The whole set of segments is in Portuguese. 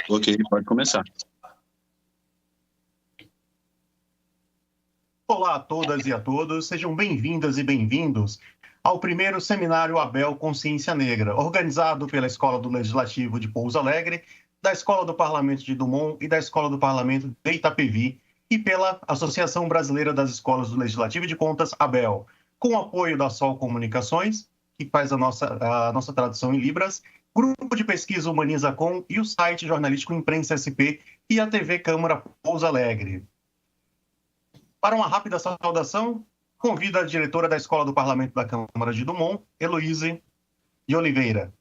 Ok, pode começar. Olá a todas e a todos, sejam bem-vindas e bem-vindos ao primeiro Seminário Abel Consciência Negra, organizado pela Escola do Legislativo de Pouso Alegre, da Escola do Parlamento de Dumont e da Escola do Parlamento de Itapevi, e pela Associação Brasileira das Escolas do Legislativo e de Contas, ABEL, com o apoio da Sol Comunicações, que faz a nossa tradução em Libras, Grupo de Pesquisa Humaniza.com e o site jornalístico Imprensa SP e a TV Câmara Pouso Alegre. Para uma rápida saudação, convido a diretora da Escola do Parlamento da Câmara de Dumont, Heloíse de Oliveira.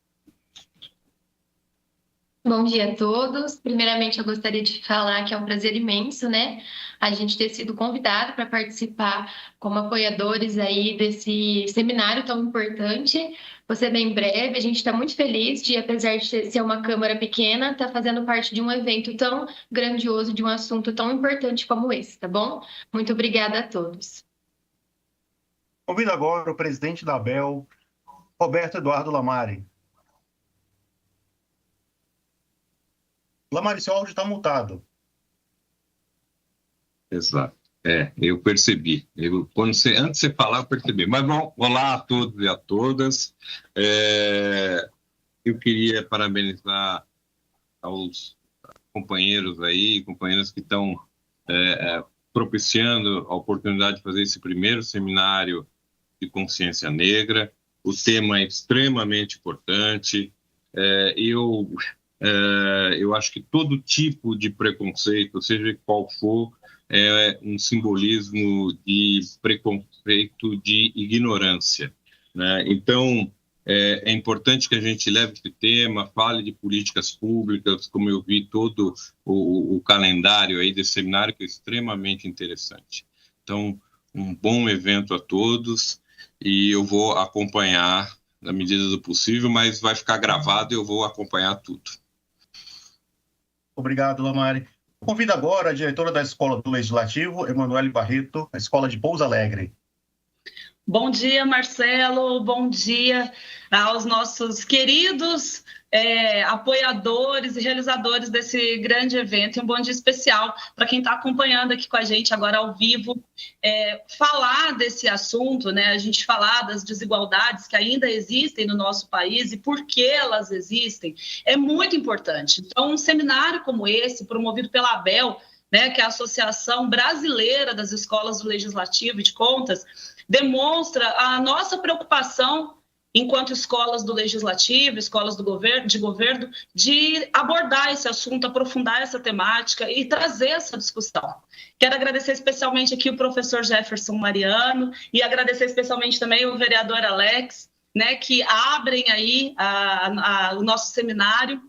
Bom dia a todos. Primeiramente, eu gostaria de falar que é um prazer imenso, a gente ter sido convidado para participar como apoiadores aí desse seminário tão importante. Vou ser bem breve, a gente está muito feliz de, apesar de ser uma Câmara pequena, estar fazendo parte de um evento tão grandioso, de um assunto tão importante como esse, tá bom? Muito obrigada a todos. Convido agora o presidente da ABEL, Roberto Eduardo Lamari. Lamari, seu áudio está mutado. Exato. Eu percebi. Antes de você falar, eu percebi. Mas, bom, olá a todos e a todas. Eu queria parabenizar aos companheiros aí, companheiras que estão propiciando a oportunidade de fazer esse primeiro seminário de consciência negra. O tema é extremamente importante. Eu acho que todo tipo de preconceito, seja qual for, é um simbolismo de preconceito, de ignorância, né? Então, é importante que a gente leve esse tema, fale de políticas públicas, como eu vi todo o calendário aí desse seminário, que é extremamente interessante. Então, um bom evento a todos, e eu vou acompanhar na medida do possível, mas vai ficar gravado e eu vou acompanhar tudo. Obrigado, Lamari. Convido agora a diretora da Escola do Legislativo, Emanuele Barreto, a Escola de Pouso Alegre. Bom dia, Marcelo. Bom dia aos nossos queridos apoiadores e realizadores desse grande evento. E um bom dia especial para quem está acompanhando aqui com a gente agora ao vivo. Falar desse assunto, a gente falar das desigualdades que ainda existem no nosso país e por que elas existem, é muito importante. Então, um seminário como esse, promovido pela ABEL, que é a Associação Brasileira das Escolas do Legislativo e de Contas, demonstra a nossa preocupação enquanto escolas do Legislativo, escolas de governo, de abordar esse assunto, aprofundar essa temática e trazer essa discussão. Quero agradecer especialmente aqui o professor Jefferson Mariano e agradecer especialmente também o vereador Alex, que abrem aí o nosso seminário.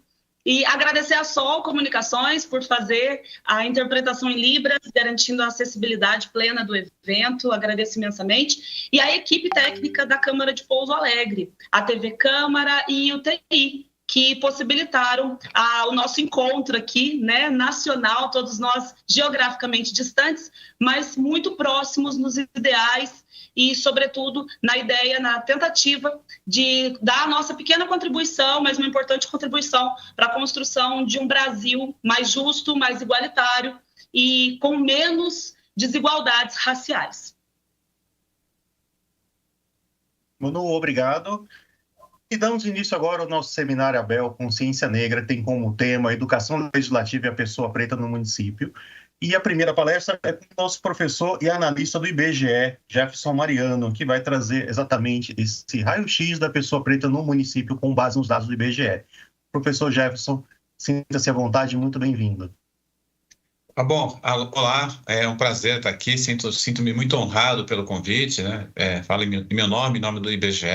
E agradecer a Sol Comunicações por fazer a interpretação em Libras, garantindo a acessibilidade plena do evento. Agradeço imensamente. E a equipe técnica da Câmara de Pouso Alegre, a TV Câmara e o TI, que possibilitaram o nosso encontro aqui, nacional, todos nós geograficamente distantes, mas muito próximos nos ideais e, sobretudo, na ideia, na tentativa de dar a nossa pequena contribuição, mas uma importante contribuição para a construção de um Brasil mais justo, mais igualitário e com menos desigualdades raciais. Manu, obrigado. E damos início agora ao nosso seminário Abel Consciência Negra, tem como tema Educação Legislativa e a Pessoa Preta no Município. E a primeira palestra é com o nosso professor e analista do IBGE, Jefferson Mariano, que vai trazer exatamente esse raio-x da pessoa preta no município com base nos dados do IBGE. Professor Jefferson, sinta-se à vontade, muito bem-vindo. Bom, olá, é um prazer estar aqui, sinto-me muito honrado pelo convite, falo em meu nome, em nome do IBGE,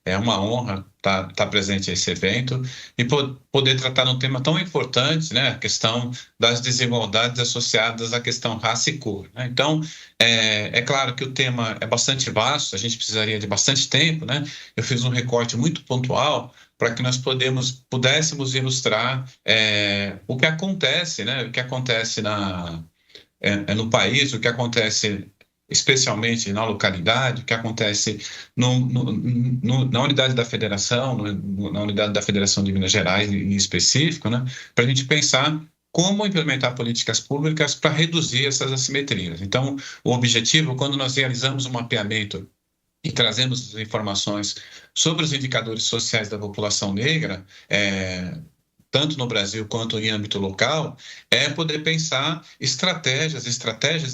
é uma honra estar presente nesse evento e poder tratar um tema tão importante, a questão das desigualdades associadas à questão raça e cor. Então, é claro que o tema é bastante vasto, a gente precisaria de bastante tempo, Eu fiz um recorte muito pontual para que nós pudéssemos ilustrar o que acontece, o que acontece no país, o que acontece especialmente na localidade, o que acontece na unidade da federação, na unidade da Federação de Minas Gerais em específico, né, para a gente pensar como implementar políticas públicas para reduzir essas assimetrias. Então, o objetivo, quando nós realizamos um mapeamento e trazemos informações sobre os indicadores sociais da população negra, tanto no Brasil quanto em âmbito local, é poder pensar estratégias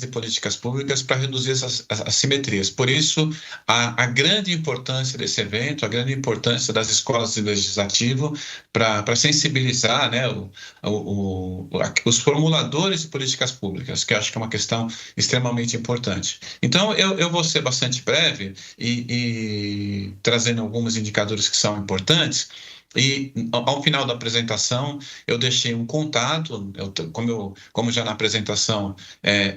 de políticas públicas para reduzir essas assimetrias. Por isso, a grande importância desse evento, a grande importância das escolas de legislativo para sensibilizar, né, os formuladores de políticas públicas, que eu acho que é uma questão extremamente importante. Então, eu vou ser bastante breve e trazendo alguns indicadores que são importantes. E ao final da apresentação eu deixei um contato, como já na apresentação,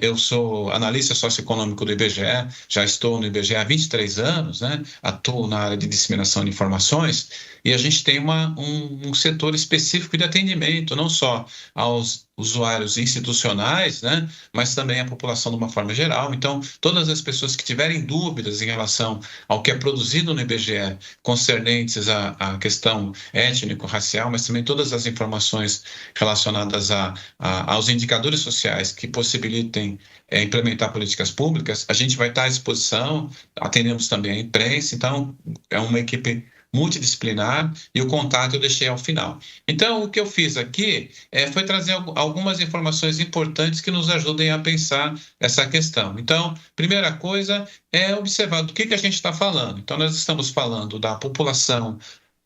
eu sou analista socioeconômico do IBGE, já estou no IBGE há 23 anos, né? Atuo na área de disseminação de informações, e a gente tem um setor específico de atendimento, não só aos usuários institucionais, né, mas também a população de uma forma geral. Então, todas as pessoas que tiverem dúvidas em relação ao que é produzido no IBGE, concernentes à questão étnico-racial, mas também todas as informações relacionadas aos indicadores sociais que possibilitem implementar políticas públicas, a gente vai estar à disposição, atendemos também a imprensa, então é uma equipe multidisciplinar, e o contato eu deixei ao final. Então, o que eu fiz aqui foi trazer algumas informações importantes que nos ajudem a pensar essa questão. Então, primeira coisa é observar do que a gente está falando. Então, nós estamos falando da população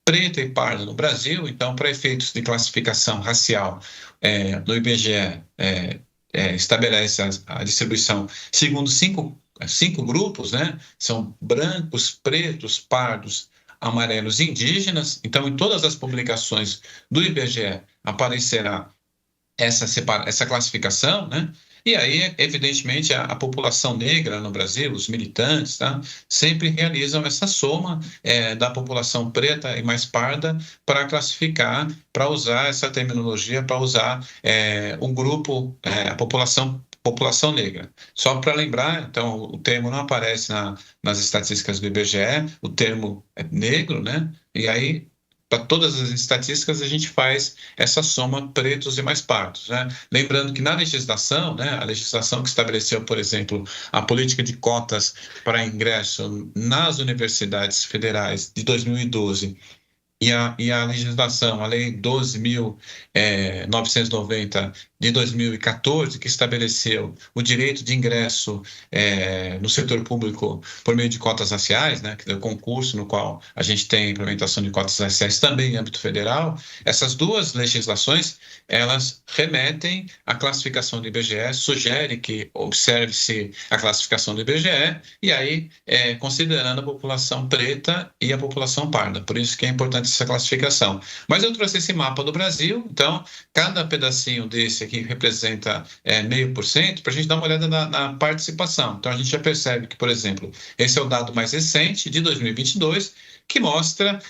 preta e parda no Brasil. Então, para efeitos de classificação racial, no IBGE estabelece a distribuição segundo cinco grupos, né? São brancos, pretos, pardos, amarelos e indígenas. Então, em todas as publicações do IBGE aparecerá essa classificação, né? E aí, evidentemente, a população negra no Brasil, os militantes, tá, sempre realizam essa soma da população preta e mais parda para classificar, para usar essa terminologia, para usar um grupo, a população negra. Só para lembrar, então, o termo não aparece nas estatísticas do IBGE, o termo é negro, né? E aí, para todas as estatísticas, a gente faz essa soma pretos e mais pardos, né? Lembrando que na legislação, né, a legislação que estabeleceu, por exemplo, a política de cotas para ingresso nas universidades federais de 2012, e a legislação, a Lei 12.990 de 2014, que estabeleceu o direito de ingresso no setor público por meio de cotas raciais, né, que é o concurso no qual a gente tem a implementação de cotas raciais também em âmbito federal. Essas duas legislações, elas remetem à classificação do IBGE, sugere que observe-se a classificação do IBGE, e aí considerando a população preta e a população parda. Por isso que é importante essa classificação. Mas eu trouxe esse mapa do Brasil, então cada pedacinho desse aqui representa 0,5%, para a gente dar uma olhada na participação. Então a gente já percebe que, por exemplo, esse é o dado mais recente, de 2022, que mostra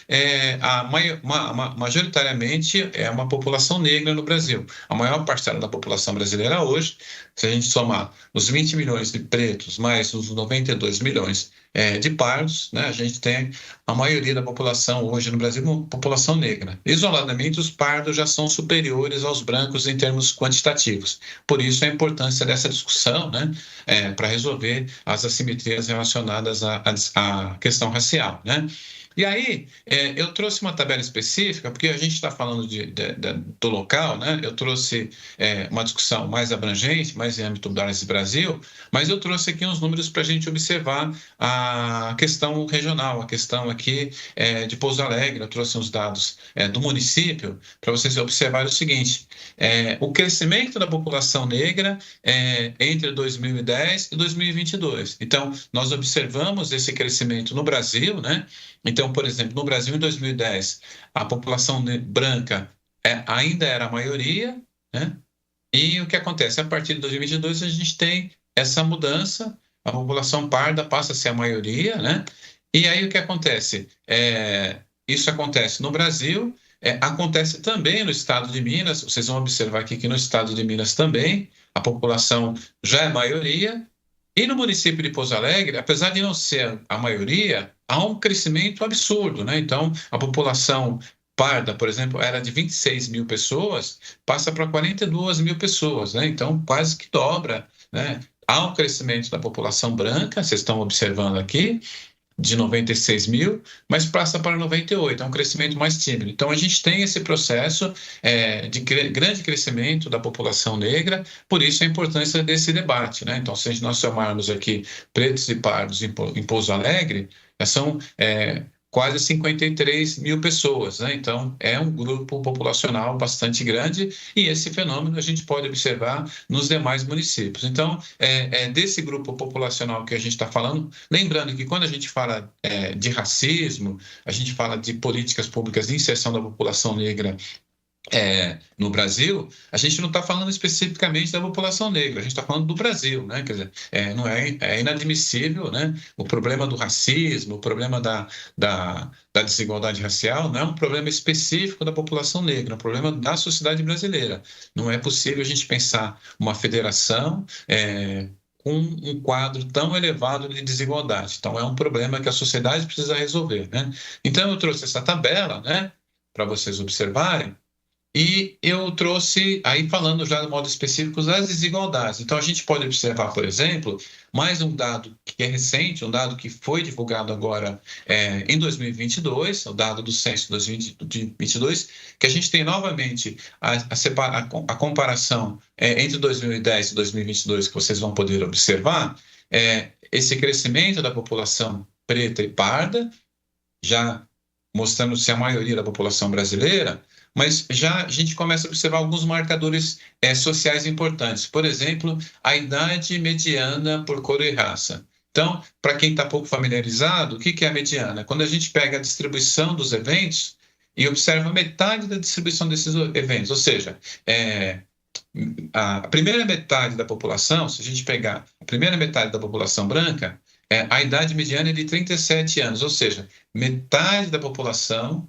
majoritariamente uma população negra no Brasil. A maior parcela da população brasileira hoje, se a gente somar os 20 milhões de pretos mais os 92 milhões de pardos, né, a gente tem a maioria da população hoje no Brasil uma população negra. Isoladamente, os pardos já são superiores aos brancos em termos quantitativos. Por isso a importância dessa discussão, né, para resolver as assimetrias relacionadas à questão racial, né? E aí, eu trouxe uma tabela específica, porque a gente está falando do local, né? Eu trouxe uma discussão mais abrangente, mais em âmbito do Brasil, mas eu trouxe aqui uns números para a gente observar a questão regional, a questão aqui de Pouso Alegre. Eu trouxe uns dados do município para vocês observarem o seguinte: o crescimento da população negra entre 2010 e 2022. Então, nós observamos esse crescimento no Brasil, né? Então, por exemplo, no Brasil, em 2010, a população branca ainda era a maioria, né? E o que acontece? A partir de 2022, a gente tem essa mudança, a população parda passa a ser a maioria, né? E aí o que acontece? Isso acontece no Brasil, acontece também no estado de Minas. Vocês vão observar aqui que no estado de Minas também a população já é maioria, E no município de Pouso Alegre, apesar de não ser a maioria, há um crescimento absurdo, né? Então, a população parda, por exemplo, era de 26 mil pessoas, passa para 42 mil pessoas, né? Então, quase que dobra, né? Há um crescimento da população branca, vocês estão observando aqui, de 96 mil, mas passa para 98, é um crescimento mais tímido. Então, a gente tem esse processo de grande crescimento da população negra, por isso a importância desse debate, né? Então, se nós somarmos aqui pretos e pardos em Pouso Alegre, são quase 53 mil pessoas, né? Então, é um grupo populacional bastante grande e esse fenômeno a gente pode observar nos demais municípios. Então, é desse grupo populacional que a gente está falando, lembrando que quando a gente fala de racismo, a gente fala de políticas públicas de inserção da população negra no Brasil, a gente não está falando especificamente da população negra, a gente está falando do Brasil, né? Quer dizer, não é inadmissível, né? O problema do racismo, o problema da desigualdade racial não é um problema específico da população negra, é um problema da sociedade brasileira. Não é possível a gente pensar uma federação com um quadro tão elevado de desigualdade. Então, é um problema que a sociedade precisa resolver, né? Então, eu trouxe essa tabela, né, para vocês observarem. E eu trouxe, aí falando já de modo específico, das desigualdades. Então, a gente pode observar, por exemplo, mais um dado que é recente, um dado que foi divulgado agora em 2022, o dado do censo de 2022, que a gente tem novamente a comparação entre 2010 e 2022, que vocês vão poder observar, esse crescimento da população preta e parda, já mostrando-se a maioria da população brasileira, mas já a gente começa a observar alguns marcadores sociais importantes. Por exemplo, a idade mediana por cor e raça. Então, para quem está pouco familiarizado, o que é a mediana? Quando a gente pega a distribuição dos eventos e observa metade da distribuição desses eventos, ou seja, a primeira metade da população, se a gente pegar a primeira metade da população branca, a idade mediana é de 37 anos, ou seja, metade da população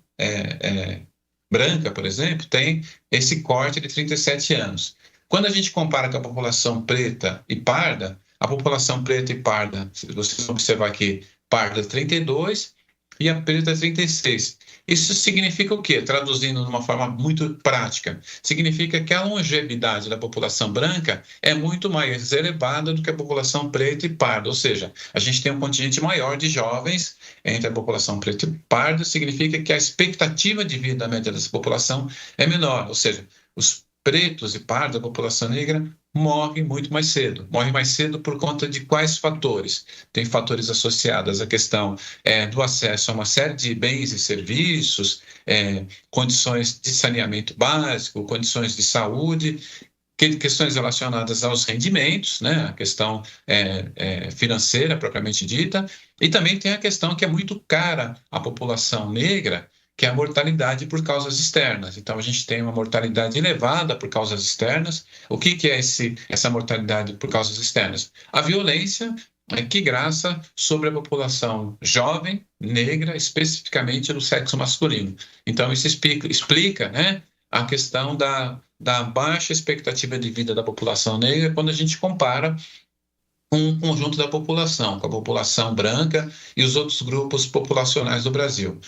branca, por exemplo, tem esse corte de 37 anos. Quando a gente compara com a população preta e parda, a população preta e parda, se vocês observar aqui, parda 32 e a preta 36. Isso significa o quê? Traduzindo de uma forma muito prática, significa que a longevidade da população branca é muito mais elevada do que a população preta e parda, ou seja, a gente tem um contingente maior de jovens entre a população preta e parda, significa que a expectativa de vida média dessa população é menor, ou seja, os pretos e pardos, a população negra, morre muito mais cedo. Morre mais cedo por conta de quais fatores? Tem fatores associados à questão do acesso a uma série de bens e serviços, condições de saneamento básico, condições de saúde, questões relacionadas aos rendimentos, né? A questão financeira propriamente dita, e também tem a questão que é muito cara à população negra, que é a mortalidade por causas externas. Então, a gente tem uma mortalidade elevada por causas externas. O que é essa mortalidade por causas externas? A violência que graça sobre a população jovem, negra, especificamente do sexo masculino. Então, isso explica, né, a questão da baixa expectativa de vida da população negra quando a gente compara com o conjunto da população, com a população branca e os outros grupos populacionais do Brasil.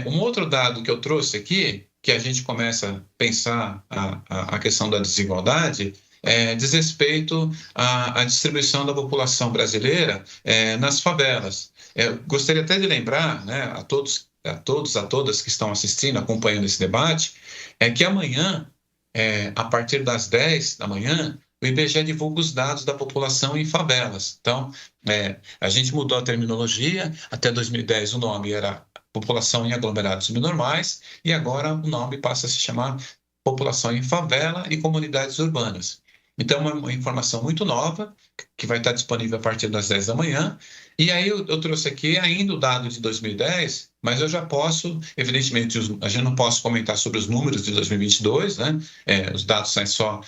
Um outro dado que eu trouxe aqui, que a gente começa a pensar a questão da desigualdade, diz respeito à distribuição da população brasileira nas favelas. Gostaria até de lembrar, né, a todas que estão assistindo, acompanhando esse debate, que amanhã, a partir das 10 da manhã, o IBGE divulga os dados da população em favelas. Então, a gente mudou a terminologia. Até 2010 o nome era população em aglomerados subnormais e agora o nome passa a se chamar população em favela e comunidades urbanas. Então, é uma informação muito nova que vai estar disponível a partir das 10 da manhã. E aí eu trouxe aqui ainda o dado de 2010, mas eu já posso, evidentemente, a gente não posso comentar sobre os números de 2022, né? Os dados saem só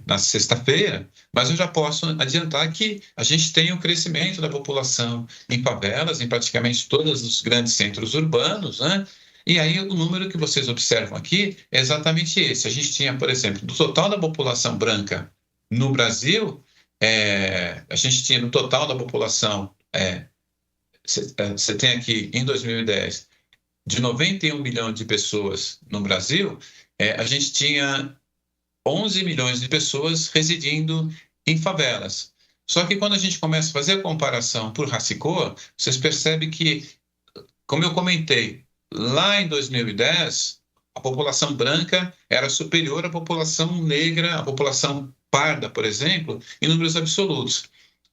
na sexta-feira, mas eu já posso adiantar que a gente tem um crescimento da população em favelas, em praticamente todos os grandes centros urbanos, né? E aí o número que vocês observam aqui é exatamente esse. A gente tinha, por exemplo, do total da população branca no Brasil, a gente tinha no total da população, você tem aqui em 2010, de 91 milhões de pessoas no Brasil, a gente tinha 11 milhões de pessoas residindo em favelas. Só que quando a gente começa a fazer a comparação por raça e cor, vocês percebem que, como eu comentei, lá em 2010, a população branca era superior à população negra, à população parda, por exemplo, em números absolutos.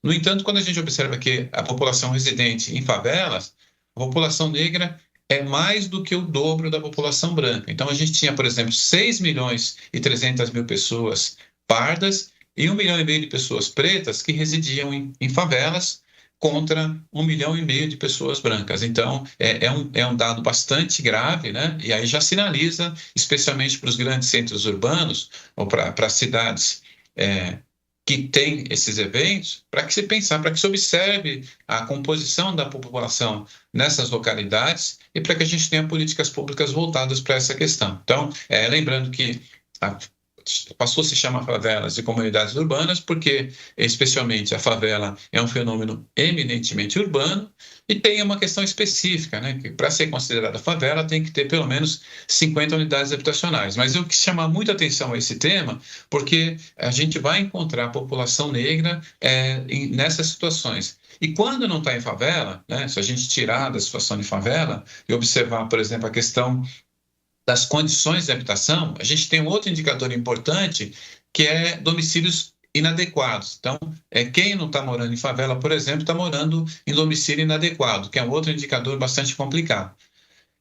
No entanto, quando a gente observa que a população residente em favelas, a população negra é mais do que o dobro da população branca. Então, a gente tinha, por exemplo, 6 milhões e 300 mil pessoas pardas e 1,5 milhão de pessoas pretas que residiam em favelas contra 1,5 milhão de pessoas brancas. Então, é um dado bastante grave, né? E aí já sinaliza, especialmente para os grandes centros urbanos ou para as cidades que tem esses eventos, para que se observe a composição da população nessas localidades e para que a gente tenha políticas públicas voltadas para essa questão. Então, lembrando que passou a se chamar favelas de comunidades urbanas porque, especialmente, a favela é um fenômeno eminentemente urbano e tem uma questão específica, né? Que para ser considerada favela tem que ter pelo menos 50 unidades habitacionais. Mas eu quis chamar muita atenção a esse tema porque a gente vai encontrar a população negra nessas situações. E quando não está em favela, né? Se a gente tirar da situação de favela e observar, por exemplo, a questão das condições de habitação, a gente tem um outro indicador importante que é domicílios inadequados. Então, quem não está morando em favela, por exemplo, está morando em domicílio inadequado, que é um outro indicador bastante complicado.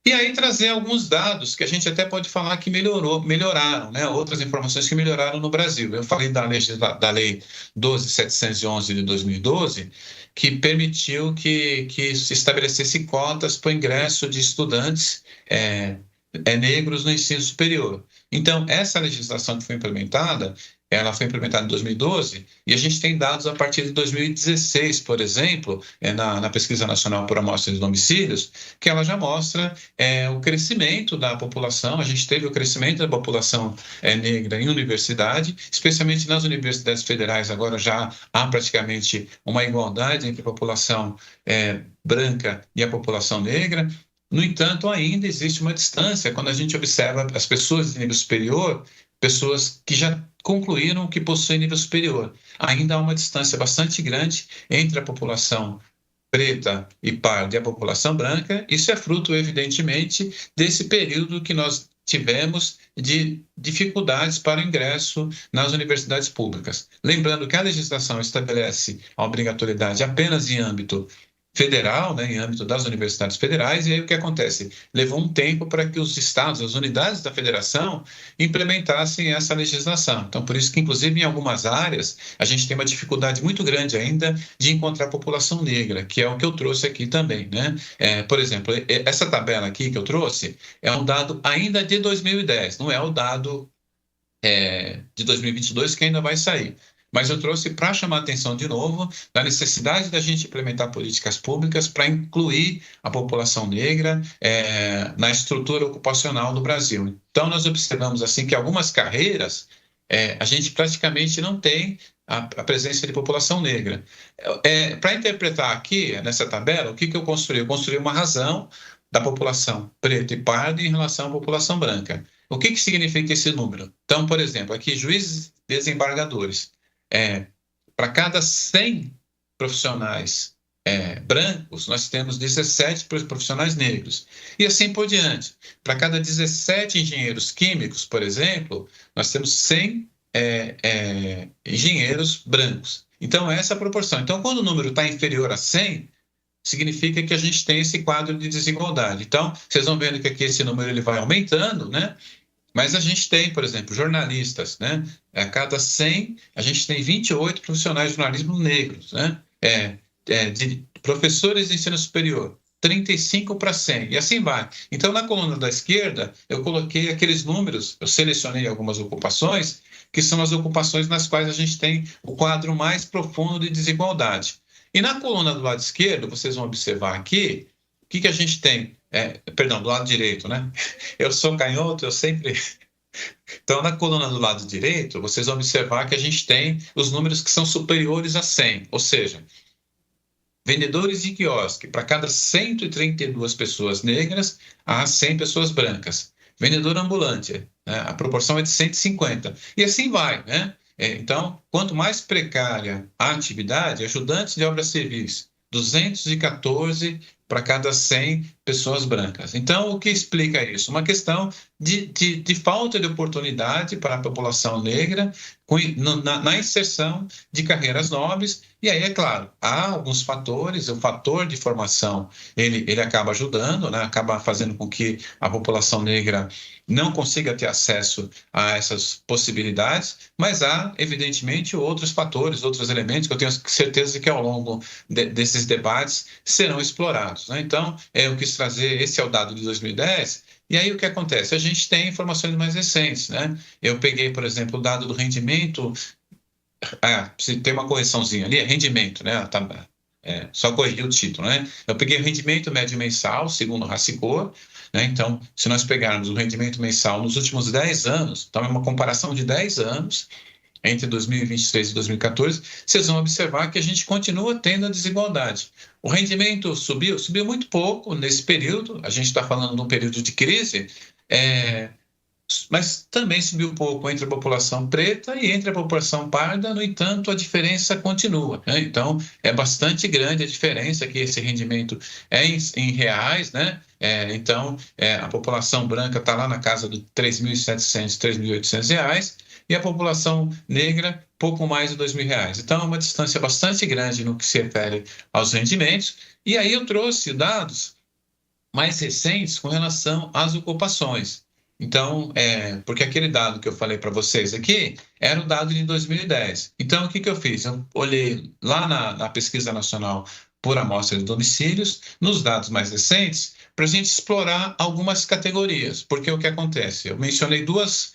E aí trazer alguns dados que a gente até pode falar que melhoraram, né? Outras informações que melhoraram no Brasil. Eu falei da Lei 12.711 de 2012, que permitiu que se estabelecesse cotas para o ingresso de estudantes negros no ensino superior. Então, essa legislação que foi implementada, ela foi implementada em 2012 e a gente tem dados a partir de 2016, por exemplo, na Pesquisa Nacional por Amostra de Domicílios, que ela já mostra o crescimento da população. A gente teve o crescimento da população negra em universidade, especialmente nas universidades federais. Agora já há praticamente uma igualdade entre a população branca e a população negra. No entanto, ainda existe uma distância quando a gente observa as pessoas de nível superior, pessoas que já concluíram que possuem nível superior. Ainda há uma distância bastante grande entre a população preta e parda e a população branca. Isso é fruto, evidentemente, desse período que nós tivemos de dificuldades para o ingresso nas universidades públicas. Lembrando que a legislação estabelece a obrigatoriedade apenas em âmbito federal, né, em âmbito das universidades federais, e aí o que acontece? Levou um tempo para que os estados, as unidades da federação, implementassem essa legislação. Então, por isso que, inclusive, em algumas áreas, a gente tem uma dificuldade muito grande ainda de encontrar população negra, que é o que eu trouxe aqui também, né? Por exemplo, essa tabela aqui que eu trouxe é um dado ainda de 2010, não é o dado de 2022 que ainda vai sair. Mas eu trouxe para chamar a atenção de novo da necessidade da gente implementar políticas públicas para incluir a população negra na estrutura ocupacional do Brasil. Então, nós observamos assim que algumas carreiras a gente praticamente não tem a presença de população negra. Para interpretar aqui, nessa tabela, o que eu construí? Eu construí uma razão da população preta e parda em relação à população branca. O que significa esse número? Então, por exemplo, aqui, juízes desembargadores. Para cada 100 profissionais brancos, nós temos 17 profissionais negros. E assim por diante. Para cada 17 engenheiros químicos, por exemplo, nós temos 100 engenheiros brancos. Então, essa é a proporção. Então, quando o número está inferior a 100, significa que a gente tem esse quadro de desigualdade. Então, vocês vão vendo que aqui esse número ele vai aumentando, né? Mas a gente tem, por exemplo, jornalistas, né? A cada 100, a gente tem 28 profissionais de jornalismo negros, né? De professores de ensino superior, 35 para 100, e assim vai. Então, na coluna da esquerda, eu coloquei aqueles números, eu selecionei algumas ocupações, que são as ocupações nas quais a gente tem o quadro mais profundo de desigualdade. E na coluna do lado esquerdo, vocês vão observar aqui, o que a gente tem? Perdão, do lado direito, né? Eu sou canhoto, eu sempre Então, na coluna do lado direito, vocês vão observar que a gente tem os números que são superiores a 100, ou seja, vendedores de quiosque, para cada 132 pessoas negras, há 100 pessoas brancas. Vendedor ambulante, né, a proporção é de 150. E assim vai, né? Então, quanto mais precária a atividade, ajudantes de obras civis, 214 para cada 100 pessoas brancas. Então, o que explica isso? Uma questão de falta de oportunidade para a população negra na inserção de carreiras nobres. E aí, é claro, há alguns fatores, o fator de formação, ele acaba ajudando, né? Acaba fazendo com que a população negra não consiga ter acesso a essas possibilidades, mas há, evidentemente, outros fatores, outros elementos que eu tenho certeza que ao longo desses debates serão explorados, né? Então, eu quis trazer, esse é o dado de 2010, e aí o que acontece? A gente tem informações mais recentes, né? Eu peguei, por exemplo, o dado do rendimento, tem uma correçãozinha ali, é rendimento, né? Só corrigir o título, né? Eu peguei o rendimento médio mensal, segundo o Racicor, né? Então, se nós pegarmos o rendimento mensal nos últimos 10 anos, então é uma comparação de 10 anos, entre 2023 e 2014, vocês vão observar que a gente continua tendo a desigualdade. O rendimento subiu muito pouco nesse período, a gente está falando de um período de crise, mas também subiu pouco entre a população preta e entre a população parda, no entanto, a diferença continua, né? Então, é bastante grande a diferença, que esse rendimento é em reais, né? Então, a população branca está lá na casa de R$ 3.700, R$ 3.800, e a população negra, pouco mais de R$ 2.000. Então, é uma distância bastante grande no que se refere aos rendimentos. E aí eu trouxe dados mais recentes com relação às ocupações. Então, porque aquele dado que eu falei para vocês aqui era o dado de 2010. Então, o que eu fiz? Eu olhei lá na Pesquisa Nacional por Amostra de Domicílios, nos dados mais recentes, para a gente explorar algumas categorias. Porque o que acontece? Eu mencionei duas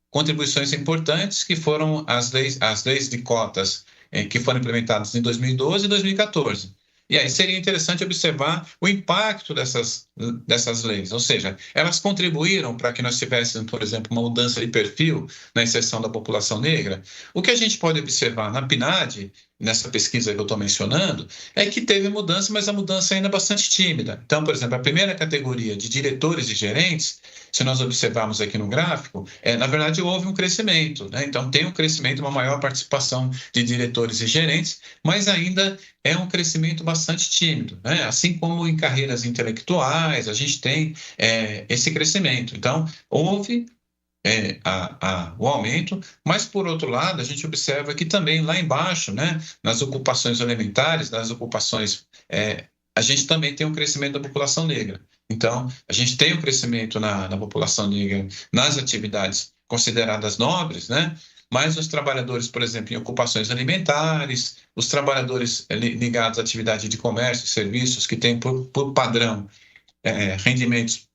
contribuições importantes, que foram as leis de cotas que foram implementadas em 2012 e 2014. E aí seria interessante observar o impacto dessas leis, ou seja, elas contribuíram para que nós tivéssemos, por exemplo, uma mudança de perfil na inserção da população negra. O que a gente pode observar na PNAD, nessa pesquisa que eu estou mencionando, é que teve mudança, mas a mudança ainda é bastante tímida. Então, por exemplo, a primeira categoria de diretores e gerentes, se nós observarmos aqui no gráfico, na verdade houve um crescimento, né? Então tem um crescimento, uma maior participação de diretores e gerentes, mas ainda é um crescimento bastante tímido, né? Assim como em carreiras intelectuais, a gente tem esse crescimento. Então, houve o aumento, mas, por outro lado, a gente observa que também lá embaixo, né, nas ocupações elementares, nas ocupações, a gente também tem um crescimento da população negra. Então, a gente tem um crescimento na população negra nas atividades consideradas nobres, né? Mas os trabalhadores, por exemplo, em ocupações alimentares, os trabalhadores ligados à atividade de comércio e serviços, que têm por padrão rendimentos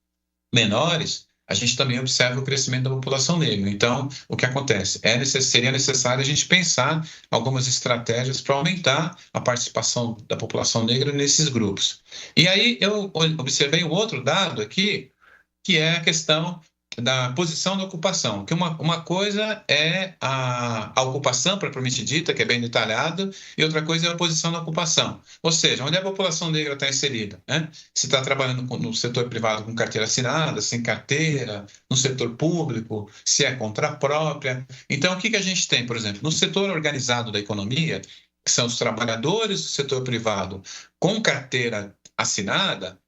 menores, a gente também observa o crescimento da população negra. Então, o que acontece? Seria necessário a gente pensar algumas estratégias para aumentar a participação da população negra nesses grupos. E aí eu observei um outro dado aqui, que é a questão da posição da ocupação, que uma coisa é a ocupação propriamente dita, que é bem detalhado, e outra coisa é a posição da ocupação, ou seja, onde a população negra está inserida, né? Se está trabalhando no setor privado com carteira assinada, sem carteira, no setor público, se é conta própria. Então, o que a gente tem, por exemplo, no setor organizado da economia, que são os trabalhadores do setor privado com carteira assinada,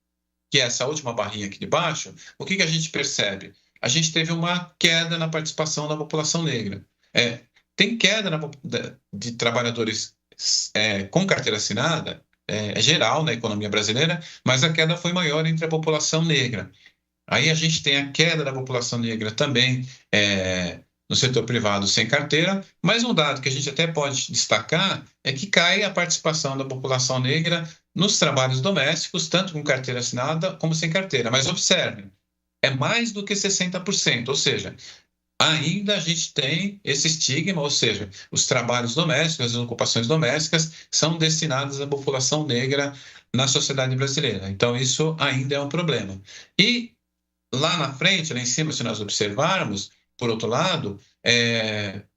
que é essa última barrinha aqui de baixo, o que a gente percebe? A gente teve uma queda na participação da população negra. Tem queda de trabalhadores com carteira assinada, geral na economia brasileira, mas a queda foi maior entre a população negra. Aí a gente tem a queda da população negra também no setor privado sem carteira, mas um dado que a gente até pode destacar é que cai a participação da população negra nos trabalhos domésticos, tanto com carteira assinada como sem carteira. Mas observem, é mais do que 60%, ou seja, ainda a gente tem esse estigma, ou seja, os trabalhos domésticos, as ocupações domésticas são destinadas à população negra na sociedade brasileira. Então, isso ainda é um problema. E lá na frente, lá em cima, se nós observarmos, por outro lado,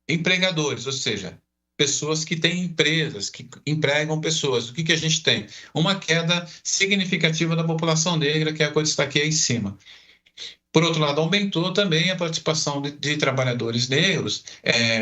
empregadores, ou seja, pessoas que têm empresas, que empregam pessoas. O que a gente tem? Uma queda significativa da população negra, que é a que eu destaquei aí em cima. Por outro lado, aumentou também a participação de trabalhadores negros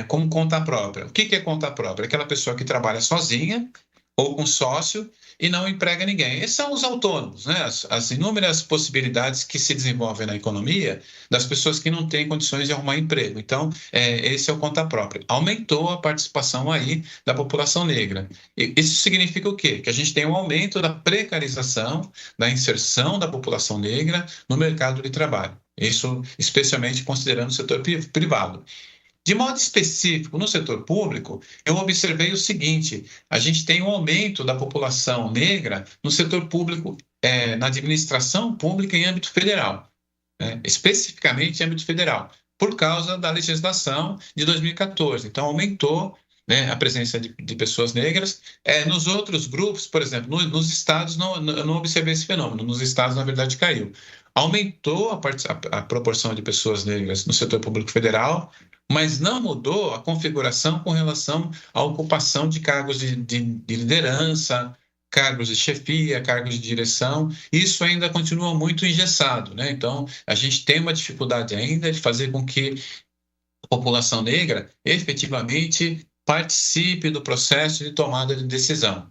como conta própria. O que é conta própria? Aquela pessoa que trabalha sozinha ou com sócio e não emprega ninguém. Esses são os autônomos, né? As inúmeras possibilidades que se desenvolvem na economia das pessoas que não têm condições de arrumar emprego. Então, esse é o conta própria. Aumentou a participação aí da população negra. Isso significa o quê? Que a gente tem um aumento da precarização, da inserção da população negra no mercado de trabalho. Isso especialmente considerando o setor privado. De modo específico, no setor público, eu observei o seguinte: a gente tem um aumento da população negra no setor público, na administração pública em âmbito federal, né? Especificamente em âmbito federal, por causa da legislação de 2014. Então, aumentou, né, a presença de pessoas negras. Nos outros grupos, por exemplo, nos estados, eu não observei esse fenômeno. Nos estados, na verdade, caiu. Aumentou a proporção de pessoas negras no setor público federal, mas não mudou a configuração com relação à ocupação de cargos de liderança, cargos de chefia, cargos de direção. Isso ainda continua muito engessado, né? Então, a gente tem uma dificuldade ainda de fazer com que a população negra efetivamente participe do processo de tomada de decisão.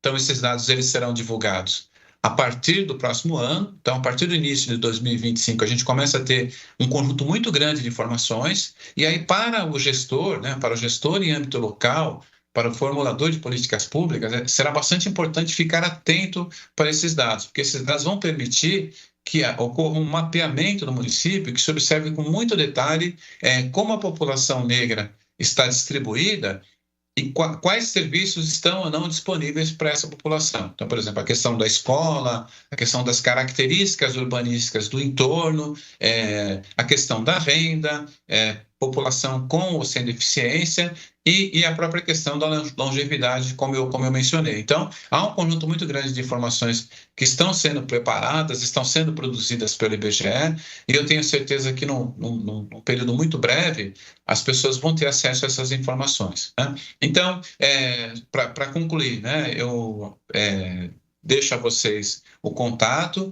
Então, esses dados eles serão divulgados a partir do próximo ano. Então, a partir do início de 2025, a gente começa a ter um conjunto muito grande de informações. E aí, para o gestor, né, para o gestor em âmbito local, para o formulador de políticas públicas, será bastante importante ficar atento para esses dados, porque esses dados vão permitir que ocorra um mapeamento no município, que se observe com muito detalhe como a população negra está distribuída e quais serviços estão ou não disponíveis para essa população. Então, por exemplo, a questão da escola, a questão das características urbanísticas do entorno, a questão da renda, população com ou sem deficiência e a própria questão da longevidade, como eu mencionei. Então, há um conjunto muito grande de informações que estão sendo preparadas, estão sendo produzidas pelo IBGE, e eu tenho certeza que num período muito breve, as pessoas vão ter acesso a essas informações, né? Então, para concluir, né, eu deixo a vocês o contato.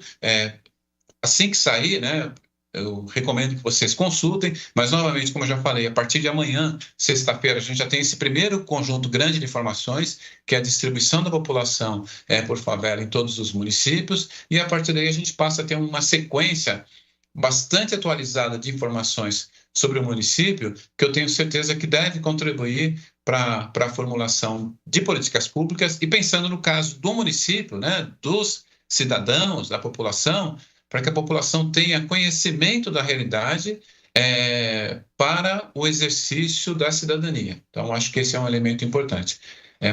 Assim que sair, né, eu recomendo que vocês consultem, mas novamente, como eu já falei, a partir de amanhã, sexta-feira, a gente já tem esse primeiro conjunto grande de informações, que é a distribuição da população por favela em todos os municípios, e a partir daí a gente passa a ter uma sequência bastante atualizada de informações sobre o município, que eu tenho certeza que deve contribuir para a formulação de políticas públicas, e pensando no caso do município, né, dos cidadãos, da população, para que a população tenha conhecimento da realidade para o exercício da cidadania. Então, acho que esse é um elemento importante.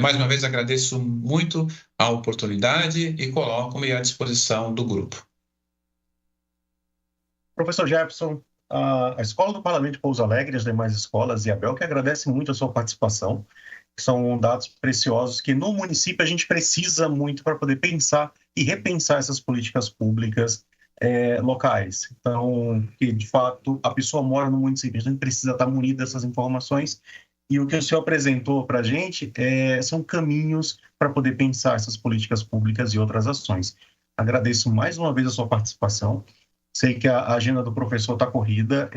Mais uma vez, agradeço muito a oportunidade e coloco-me à disposição do grupo. Professor Jefferson, a Escola do Parlamento de Pouso Alegre, as demais escolas e a ABEL, que agradece muito a sua participação, que são dados preciosos que no município a gente precisa muito para poder pensar e repensar essas políticas públicas locais. Então, que de fato a pessoa mora no município, a gente precisa estar munido dessas informações, e o que o senhor apresentou para a gente são caminhos para poder pensar essas políticas públicas e outras ações. Agradeço mais uma vez a sua participação. Sei que a agenda do professor está corrida,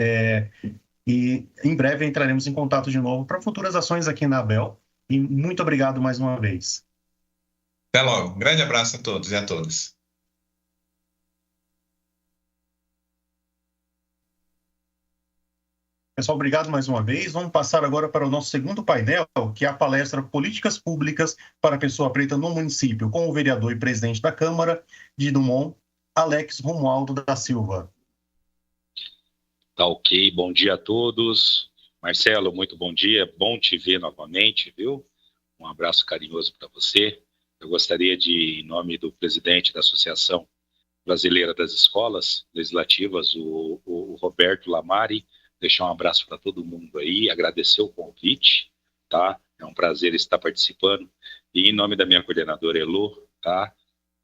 e em breve entraremos em contato de novo para futuras ações aqui na ABEL. E muito obrigado mais uma vez. Até logo. Um grande abraço a todos e a todas. Pessoal, obrigado mais uma vez. Vamos passar agora para o nosso segundo painel, que é a palestra Políticas Públicas para a Pessoa Preta no Município, com o vereador e presidente da Câmara de Dumont, Alex Romualdo da Silva. Tá ok, bom dia a todos. Marcelo, muito bom dia, bom te ver novamente, viu? Um abraço carinhoso para você. Eu gostaria de, em nome do presidente da Associação Brasileira das Escolas Legislativas, o Roberto Lamari, deixar um abraço para todo mundo aí, agradecer o convite, tá? É um prazer estar participando. E em nome da minha coordenadora Elô, tá?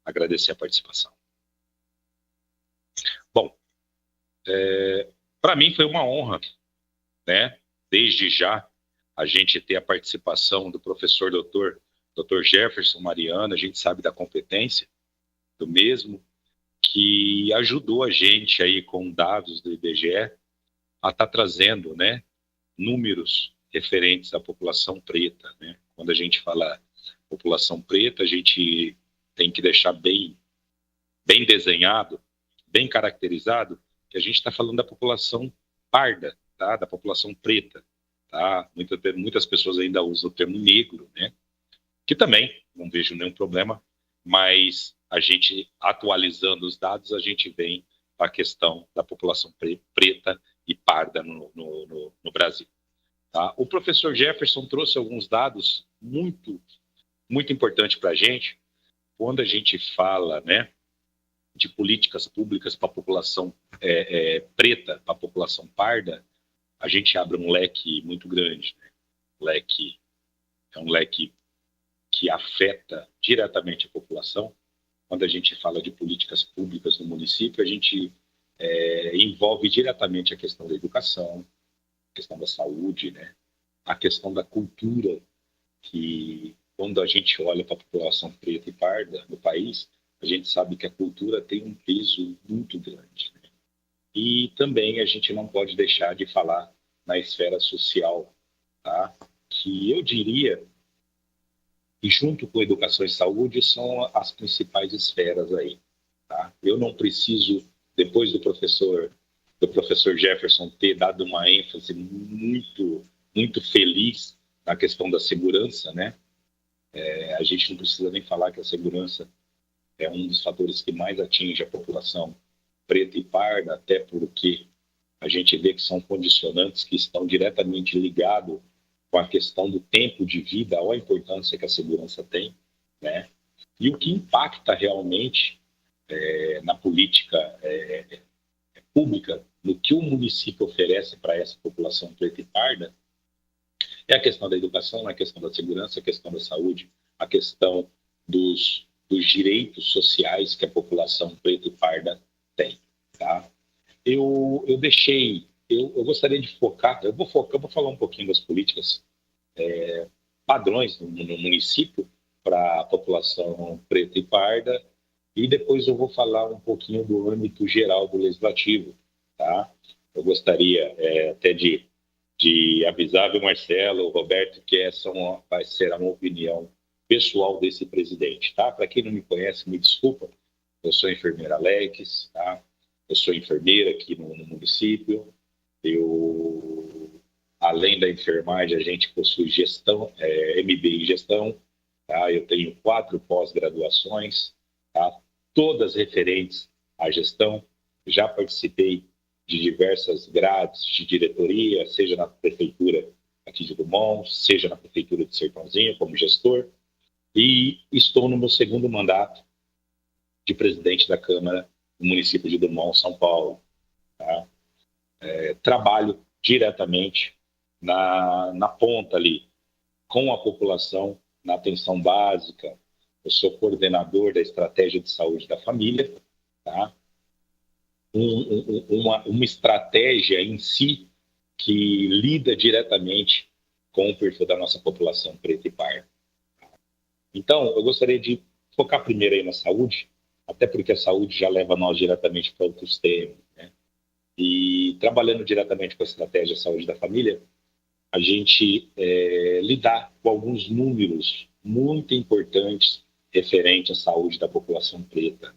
Agradecer a participação. Bom, para mim foi uma honra, né? Desde já, a gente ter a participação do professor Dr. Jefferson Mariano, a gente sabe da competência do mesmo, que ajudou a gente aí com dados do IBGE a estar trazendo, né, números referentes à população preta, né? Quando a gente fala população preta, a gente tem que deixar bem desenhado, bem caracterizado, que a gente está falando da população parda, tá? Da população preta, tá? Muitas pessoas ainda usam o termo negro, né? Que também não vejo nenhum problema, mas a gente, atualizando os dados, a gente vem para a questão da população preta e parda no Brasil. Tá? O professor Jefferson trouxe alguns dados muito importantes para a gente, quando a gente fala, né, de políticas públicas para a população preta, para a população parda, a gente abre um leque muito grande. Né? É um leque que afeta diretamente a população. Quando a gente fala de políticas públicas no município, a gente envolve diretamente a questão da educação, a questão da saúde, né? A questão da cultura, que quando a gente olha para a população preta e parda no país, a gente sabe que a cultura tem um peso muito grande. Né? E também a gente não pode deixar de falar na esfera social, tá? Que eu diria e junto com educação e saúde são as principais esferas aí. Tá? Eu não preciso, depois do professor Jefferson ter dado uma ênfase muito feliz na questão da segurança, né? A gente não precisa nem falar que a segurança é um dos fatores que mais atinge a população preta e parda, até porque a gente vê que são condicionantes que estão diretamente ligados com a questão do tempo de vida, ou a importância que a segurança tem, né? E o que impacta realmente na política pública, no que o município oferece para essa população preta e parda, é a questão da educação, a questão da segurança, a questão da saúde, a questão dos direitos sociais que a população preta e parda tem. Tá? Eu gostaria de focar, eu vou falar um pouquinho das políticas padrões no município para a população preta e parda, e depois eu vou falar um pouquinho do âmbito geral do legislativo. Tá? Eu gostaria até de avisar o Marcelo, o Roberto, que essa vai ser uma opinião pessoal desse presidente. Tá? Para quem não me conhece, me desculpa, eu sou enfermeira Alex, tá? Eu sou enfermeira aqui no município. Além da enfermagem, a gente possui gestão, MBA em gestão. Tá? Eu tenho 4 pós-graduações, tá? Todas referentes à gestão. Já participei de diversas grades de diretoria, seja na prefeitura aqui de Dumont, seja na prefeitura de Sertãozinho, como gestor. E estou no meu 2º mandato de presidente da Câmara do município de Dumont, São Paulo. Tá? Trabalho diretamente na ponta ali, com a população, na atenção básica. Eu sou coordenador da estratégia de saúde da família, tá? Uma estratégia em si que lida diretamente com o perfil da nossa população preta e parda. Então, eu gostaria de focar primeiro aí na saúde, até porque a saúde já leva nós diretamente para outros temas, né? E trabalhando diretamente com a estratégia de saúde da família, a gente lidar com alguns números muito importantes referentes à saúde da população preta.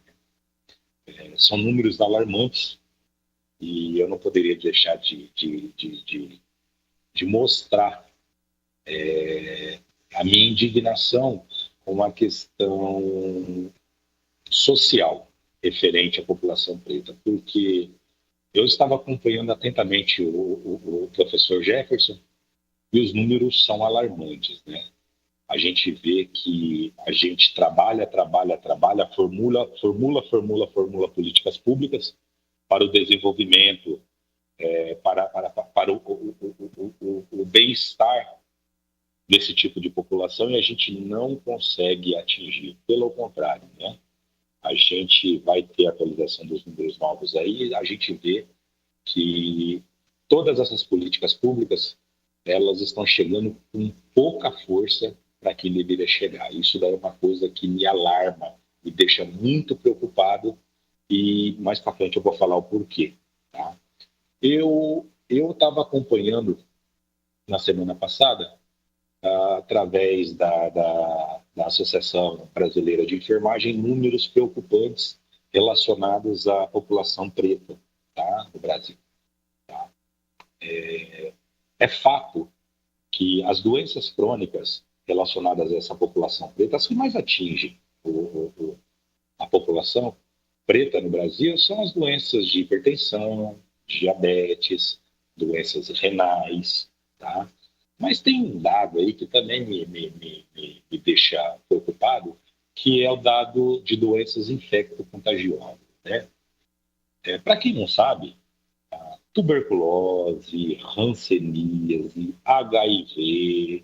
São números alarmantes e eu não poderia deixar de mostrar a minha indignação com a questão social referente à população preta, porque eu estava acompanhando atentamente o professor Jefferson e os números são alarmantes, né? A gente vê que a gente trabalha, formula políticas públicas para o desenvolvimento, para o bem-estar desse tipo de população, e a gente não consegue atingir. Pelo contrário, né? A gente vai ter a atualização dos números novos aí, a gente vê que todas essas políticas públicas, elas estão chegando com pouca força para quem deveria chegar. Isso daí é uma coisa que me alarma, me deixa muito preocupado, e mais para frente eu vou falar o porquê. Tá? Eu estava acompanhando na semana passada, através da Associação Brasileira de Enfermagem, números preocupantes relacionados à população preta, tá, do Brasil. Tá? É fato que as doenças crônicas relacionadas a essa população preta, as que mais atingem a população preta no Brasil, são as doenças de hipertensão, diabetes, doenças renais, tá? Mas tem um dado aí que também me deixa preocupado, que é o dado de doenças infecto-contagiosas, né? Para quem não sabe, tuberculose, hanseníase, HIV,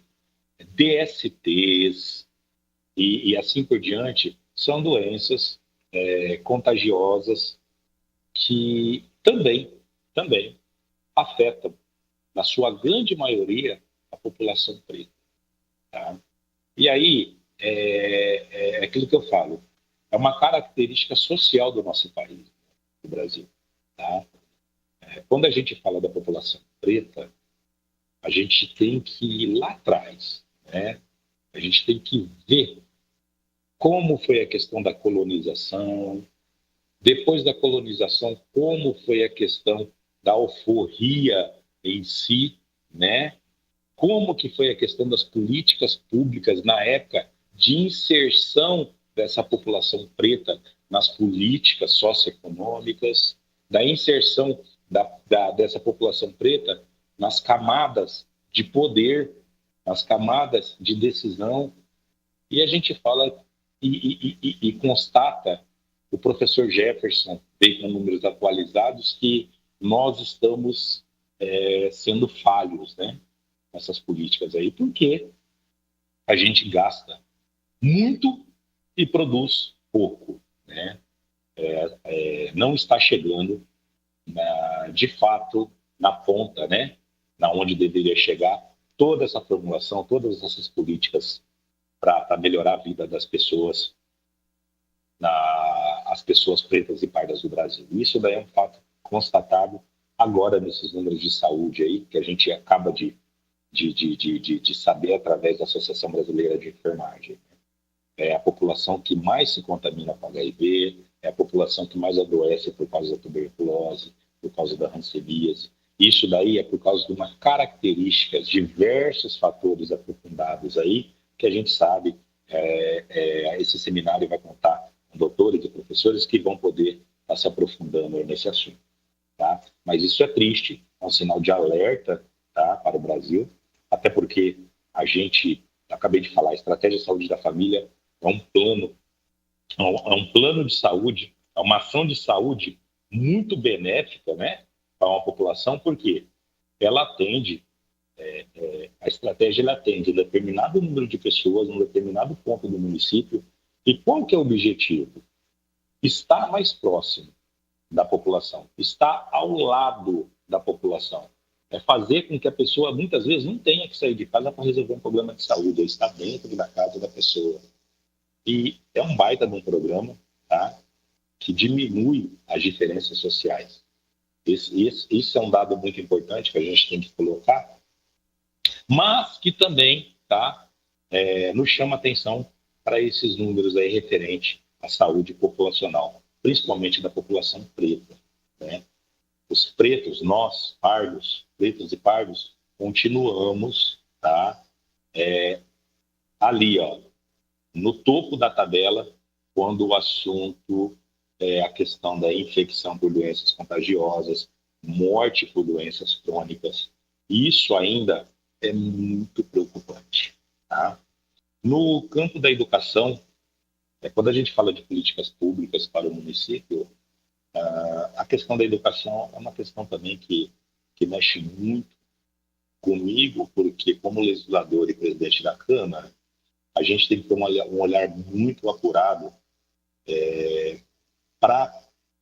DSTs e assim por diante, são doenças contagiosas que também afetam, na sua grande maioria, a população preta. Tá? E aí, é aquilo que eu falo, é uma característica social do nosso país, do Brasil. Tá? Quando a gente fala da população preta, a gente tem que ir lá atrás, né? A gente tem que ver como foi a questão da colonização, depois da colonização, como foi a questão da alforria em si, né? Como que foi a questão das políticas públicas na época de inserção dessa população preta nas políticas socioeconômicas, da inserção dessa população preta nas camadas de poder, nas camadas de decisão. E a gente fala e constata, o professor Jefferson veio com números atualizados, que nós estamos sendo falhos, né, nessas políticas aí, porque a gente gasta muito e produz pouco, né? Não está chegando, de fato, na ponta, né, na onde deveria chegar toda essa formulação, todas essas políticas para melhorar a vida das pessoas, as pessoas pretas e pardas do Brasil. Isso daí é um fato constatado agora nesses números de saúde aí, que a gente acaba de saber através da Associação Brasileira de Enfermagem. É a população que mais se contamina com HIV, é a população que mais adoece por causa da tuberculose, por causa da hanseníase. Isso daí é por causa de uma característica, diversos fatores aprofundados aí, que a gente sabe, esse seminário vai contar com doutores e professores que vão poder estar se aprofundando nesse assunto. Tá? Mas isso é triste, é um sinal de alerta, tá, para o Brasil, até porque a gente, acabei de falar, a Estratégia de Saúde da Família é um plano de saúde, é uma ação de saúde muito benéfica, né, para uma população, porque ela atende, a estratégia ela atende um determinado número de pessoas, um determinado ponto do município, e qual que é o objetivo? Estar mais próximo da população, estar ao lado da população. É fazer com que a pessoa, muitas vezes, não tenha que sair de casa para resolver um problema de saúde, é estar dentro da casa da pessoa. E é um baita de um programa, tá, que diminui as diferenças sociais. Isso é um dado muito importante que a gente tem que colocar, mas que também, tá, nos chama atenção para esses números aí referentes à saúde populacional, principalmente da população preta, né? Os pretos, nós, pardos, pretos e pardos, continuamos, tá, ali, ó, no topo da tabela, quando o assunto é a questão da infecção por doenças contagiosas, morte por doenças crônicas. Isso ainda é muito preocupante, tá? No campo da educação, quando a gente fala de políticas públicas para o município, a questão da educação é uma questão também que mexe muito comigo, porque como legislador e presidente da Câmara, a gente tem que ter um olhar muito apurado para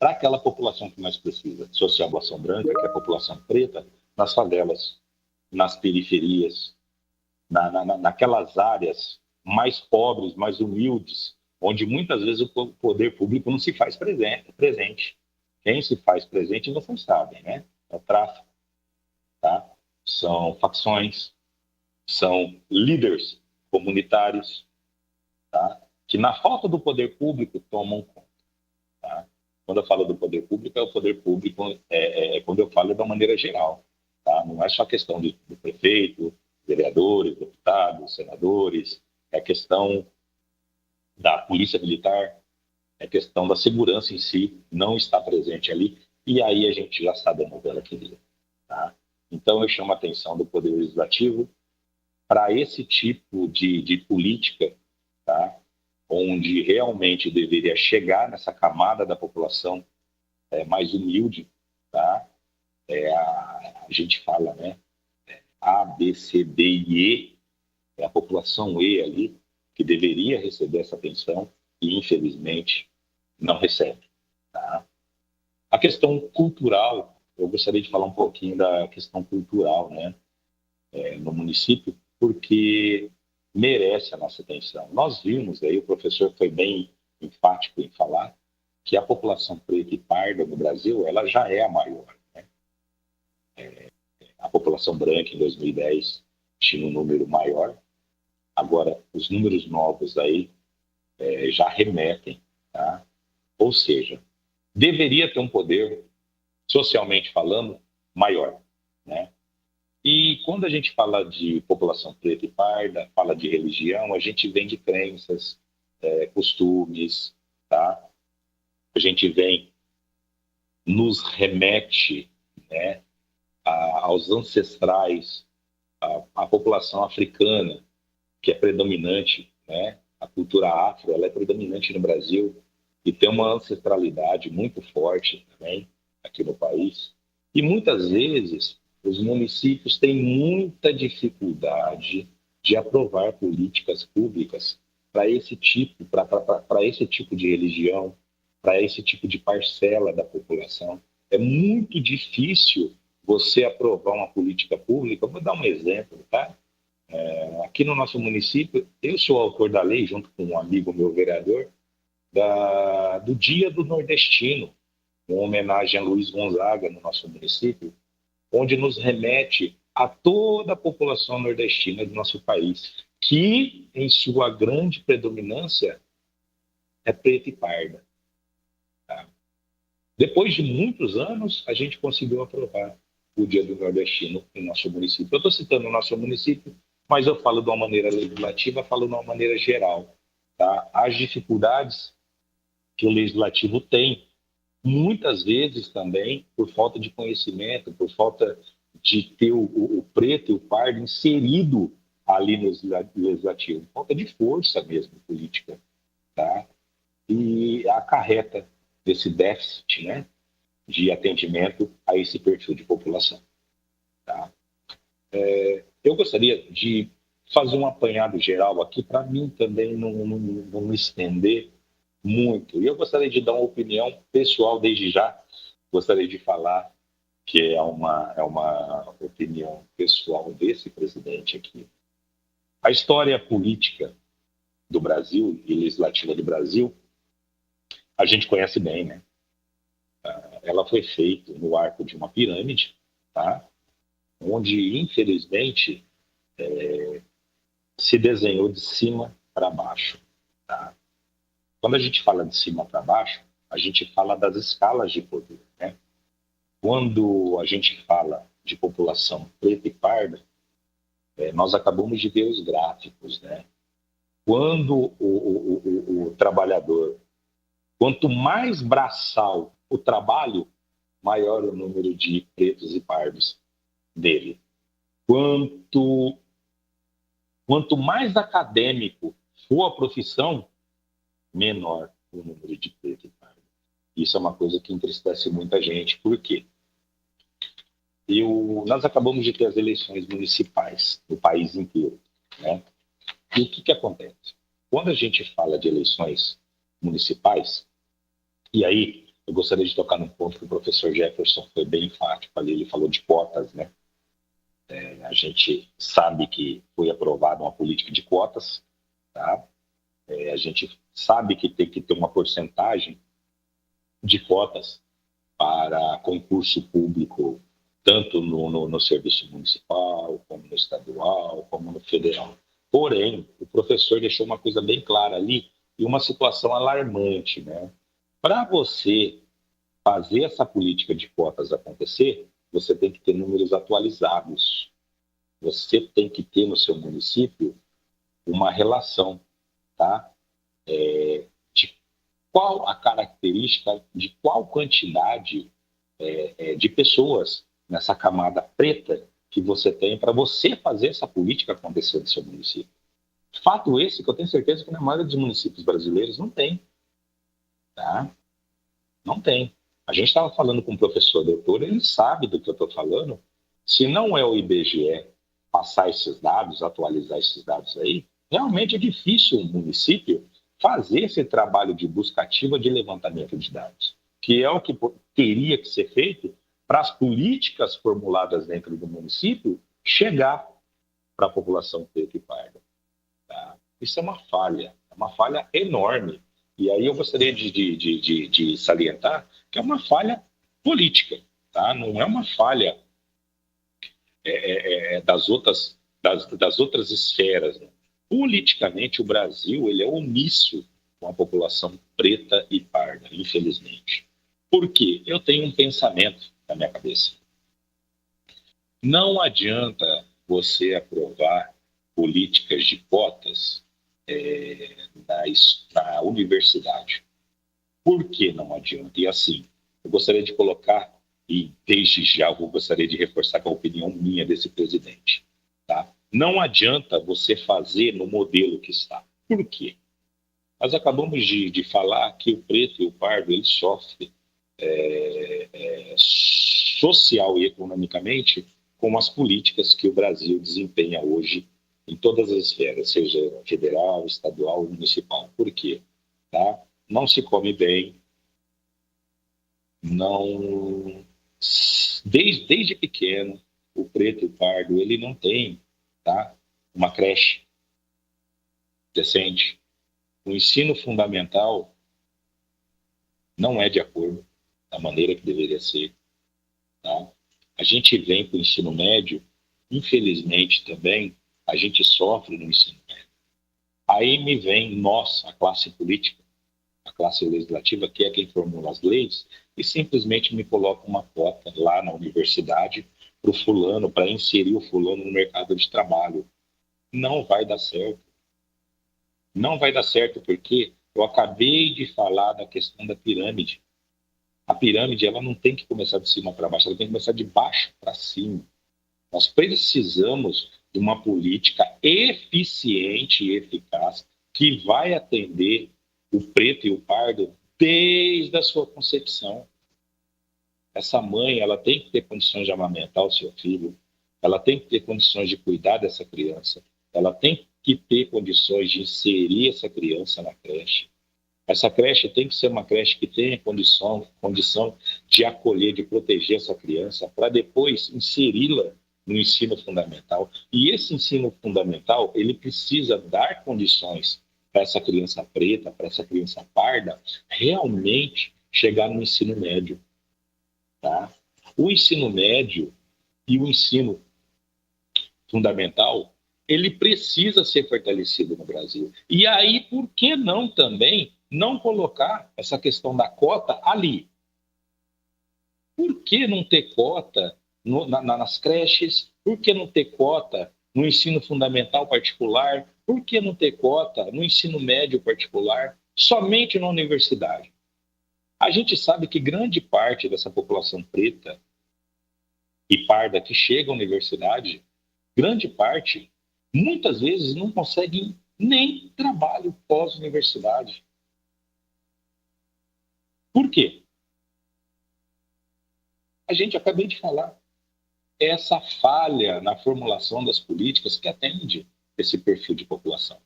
aquela população que mais precisa. Socialização branca, que é a população preta, nas favelas, nas periferias, naquelas áreas mais pobres, mais humildes, onde muitas vezes o poder público não se faz presente. Quem se faz presente, vocês sabem, né? É o tráfico, tá? São facções, são líderes comunitários, tá, que na falta do poder público tomam conta. Tá? Quando eu falo do poder público, é o poder público, quando eu falo da maneira geral. Tá? Não é só questão do prefeito, vereadores, deputados, senadores, é questão da polícia militar, é questão da segurança em si, não está presente ali, e aí a gente já sabe a novela que vira. Tá? Então eu chamo a atenção do Poder Legislativo para esse tipo de política, tá? Onde realmente deveria chegar nessa camada da população mais humilde, tá? A gente fala, né? A, B, C, D e E, é a população E ali, que deveria receber essa atenção e, infelizmente, não recebe. Tá? A questão cultural, eu gostaria de falar um pouquinho da questão cultural, né? No município, porque merece a nossa atenção. Nós vimos, aí o professor foi bem enfático em falar, que a população preta e parda no Brasil, ela já é a maior. Né? A população branca, em 2010, tinha um número maior, Agora, os números novos aí já remetem, tá? Ou seja, deveria ter um poder, socialmente falando, maior, né? E quando a gente fala de população preta e parda, fala de religião, a gente vem de crenças, costumes, tá? A gente nos remete, né, aos ancestrais, à população africana, que é predominante, né? A cultura afro, ela é predominante no Brasil e tem uma ancestralidade muito forte também aqui no país. E muitas vezes os municípios têm muita dificuldade de aprovar políticas públicas para esse tipo, para esse tipo de religião, para esse tipo de parcela da população. É muito difícil você aprovar uma política pública. Vou dar um exemplo, tá? Aqui no nosso município, eu sou autor da lei, junto com um amigo meu vereador, do Dia do Nordestino, uma homenagem a Luiz Gonzaga no nosso município, onde nos remete a toda a população nordestina do nosso país, que, em sua grande predominância, é preta e parda. Tá? Depois de muitos anos, a gente conseguiu aprovar o Dia do Nordestino em nosso município. Eu estou citando o nosso município, mas eu falo de uma maneira legislativa, falo de uma maneira geral. Tá? As dificuldades que o legislativo tem, muitas vezes também por falta de conhecimento, por falta de ter o preto e o pardo inserido ali no legislativo, falta de força mesmo política, tá? E acarreta desse déficit, né, de atendimento a esse perfil de população, tá? Eu gostaria de fazer um apanhado geral aqui para mim também não me estender muito. E eu gostaria de dar uma opinião pessoal desde já. Gostaria de falar que é uma opinião pessoal desse presidente aqui. A história política do Brasil e legislativa do Brasil, a gente conhece bem, né? Ela foi feita no arco de uma pirâmide, tá? Onde, infelizmente, se desenhou de cima para baixo, tá? Quando a gente fala de cima para baixo, a gente fala das escalas de poder, né? Quando a gente fala de população preta e parda, nós acabamos de ver os gráficos, né? Quando o trabalhador, quanto mais braçal o trabalho, maior o número de pretos e pardos dele. Quanto mais acadêmico for a profissão, menor o número de preto e pardo. Isso é uma coisa que entristece muita gente. Por quê? Nós acabamos de ter as eleições municipais no país inteiro, né? E o que acontece? Quando a gente fala de eleições municipais, e aí eu gostaria de tocar num ponto que o professor Jefferson foi bem enfático ali, ele falou de cotas, né? A gente sabe que foi aprovada uma política de cotas, tá? A gente sabe que tem que ter uma porcentagem de cotas para concurso público, tanto no serviço municipal, como no estadual, como no federal. Porém, o professor deixou uma coisa bem clara ali e uma situação alarmante, né? Para você fazer essa política de cotas acontecer, você tem que ter números atualizados. Você tem que ter no seu município uma relação, tá? De qual a característica, de qual quantidade de pessoas nessa camada preta que você tem para você fazer essa política acontecer no seu município. Fato esse que eu tenho certeza que na maioria dos municípios brasileiros não tem. Tá? Não tem. A gente estava falando com o professor doutor, ele sabe do que eu estou falando. Se não é o IBGE passar esses dados, atualizar esses dados aí, realmente é difícil o município fazer esse trabalho de busca ativa de levantamento de dados, que é o que teria que ser feito para as políticas formuladas dentro do município chegar para a população preta e parda. Tá? Isso é uma falha enorme. E aí eu gostaria de salientar que é uma falha política, tá? Não é uma falha das outras esferas, né? Politicamente, o Brasil ele é omisso com a população preta e parda, infelizmente. Por quê? Eu tenho um pensamento na minha cabeça. Não adianta você aprovar políticas de cotas na universidade. Por que não adianta? E assim, eu gostaria de colocar, e desde já eu gostaria de reforçar com a opinião minha desse presidente, tá? Não adianta você fazer no modelo que está. Por quê? Nós acabamos de falar que o preto e o pardo ele sofrem social e economicamente com as políticas que o Brasil desempenha hoje em todas as esferas, seja federal, estadual ou municipal. Por quê? Tá? Não se come bem, não... Desde pequeno, o preto e o pardo, ele não tem, tá, uma creche decente. O ensino fundamental não é de acordo da maneira que deveria ser. Tá? A gente vem para o ensino médio, infelizmente também, a gente sofre no ensino médio. Aí me vem nós, a classe política, a classe legislativa, que é quem formula as leis, e simplesmente me coloca uma cota lá na universidade para o fulano, para inserir o fulano no mercado de trabalho. Não vai dar certo. Não vai dar certo porque eu acabei de falar da questão da pirâmide. A pirâmide ela não tem que começar de cima para baixo, ela tem que começar de baixo para cima. Nós precisamos de uma política eficiente e eficaz que vai atender o preto e o pardo desde a sua concepção. Essa mãe ela tem que ter condições de amamentar o seu filho, ela tem que ter condições de cuidar dessa criança, ela tem que ter condições de inserir essa criança na creche. Essa creche tem que ser uma creche que tenha condição de acolher, de proteger essa criança, para depois inseri-la no ensino fundamental. E esse ensino fundamental, ele precisa dar condições para essa criança preta, para essa criança parda, realmente chegar no ensino médio. Tá? O ensino médio e o ensino fundamental, ele precisa ser fortalecido no Brasil. E aí, por que não também não colocar essa questão da cota ali? Por que não ter cota nas creches? Por que não ter cota no ensino fundamental particular? Por que não ter cota no ensino médio particular? Somente na universidade. A gente sabe que grande parte dessa população preta e parda que chega à universidade, grande parte, muitas vezes não conseguem nem trabalho pós-universidade. Por quê? A gente acabei de falar. Essa falha na formulação das políticas que atende esse perfil de população.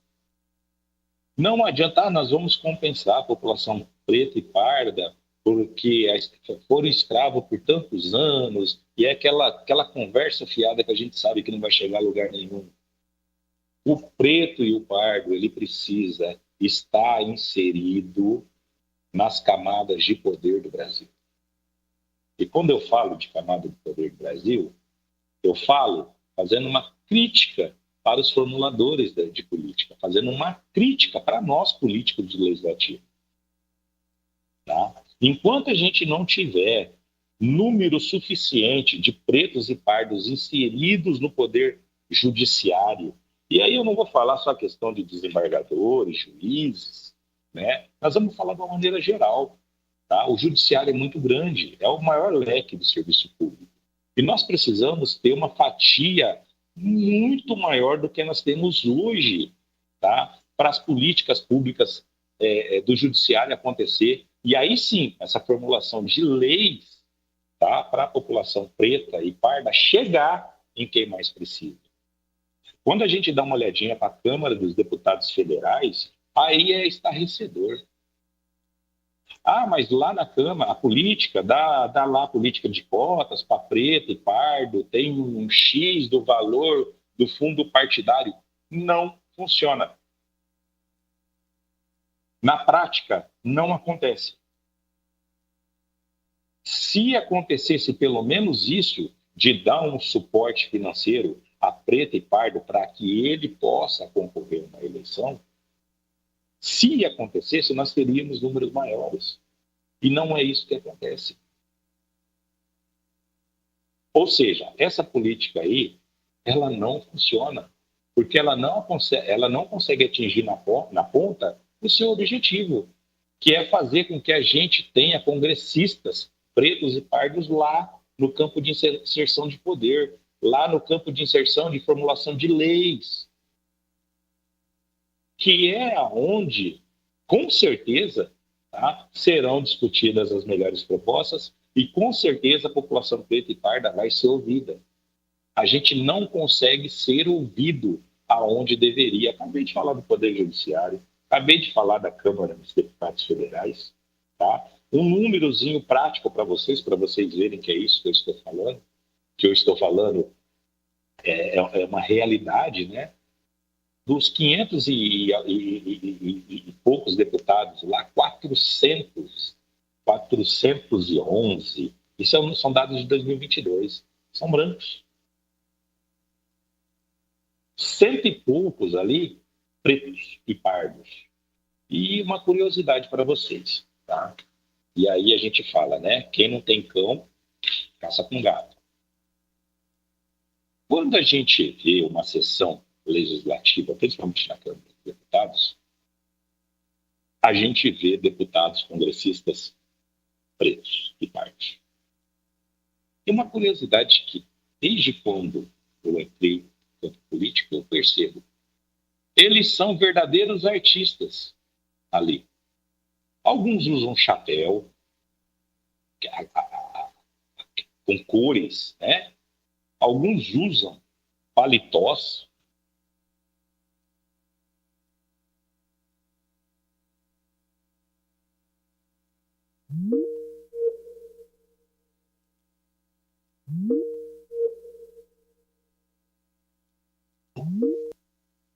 Não adianta, nós vamos compensar a população preta e parda porque foram escravos por tantos anos e é aquela conversa fiada que a gente sabe que não vai chegar a lugar nenhum. O preto e o pardo, ele precisa estar inserido nas camadas de poder do Brasil. E quando eu falo de camada de poder do Brasil, eu falo fazendo uma crítica para os formuladores de política, fazendo uma crítica para nós políticos do legislativo. Tá? Enquanto a gente não tiver número suficiente de pretos e pardos inseridos no poder judiciário, e aí eu não vou falar só a questão de desembargadores, juízes, né? Nós vamos falar de uma maneira geral. Tá? O judiciário é muito grande, é o maior leque do serviço público. E nós precisamos ter uma fatia muito maior do que nós temos hoje, tá? Para as políticas públicas do judiciário acontecer. E aí sim, essa formulação de leis, tá? Para a população preta e parda chegar em quem mais precisa. Quando a gente dá uma olhadinha para a Câmara dos Deputados Federais, aí é estarrecedor. Ah, mas lá na Câmara, a política, dá lá a política de cotas para preto e pardo, tem um X do valor do fundo partidário. Não funciona. Na prática, não acontece. Se acontecesse pelo menos isso, de dar um suporte financeiro a preto e pardo para que ele possa concorrer a uma eleição, se acontecesse, nós teríamos números maiores. E não é isso que acontece. Ou seja, essa política aí, ela não funciona, porque ela não consegue atingir na ponta o seu objetivo, que é fazer com que a gente tenha congressistas pretos e pardos lá no campo de inserção de poder, lá no campo de inserção de formulação de leis, que é onde, com certeza, tá, serão discutidas as melhores propostas e, com certeza, a população preta e parda vai ser ouvida. A gente não consegue ser ouvido aonde deveria. Acabei de falar do Poder Judiciário, acabei de falar da Câmara dos Deputados Federais, tá? Um númerozinho prático para vocês verem que é isso que eu estou falando. Que eu estou falando é uma realidade, né? Dos 500 e poucos deputados lá, 411, isso são dados de 2022, são brancos. 100 e poucos ali, pretos e pardos. E uma curiosidade para vocês, tá? E aí a gente fala, né? Quem não tem cão, caça com gato. Quando a gente vê uma sessão legislativa, principalmente na Câmara dos Deputados, a gente vê deputados congressistas pretos e pardos. E uma curiosidade que, desde quando eu entrei no campo político, eu percebo, eles são verdadeiros artistas ali. Alguns usam chapéu, com cores, né? Alguns usam paletós.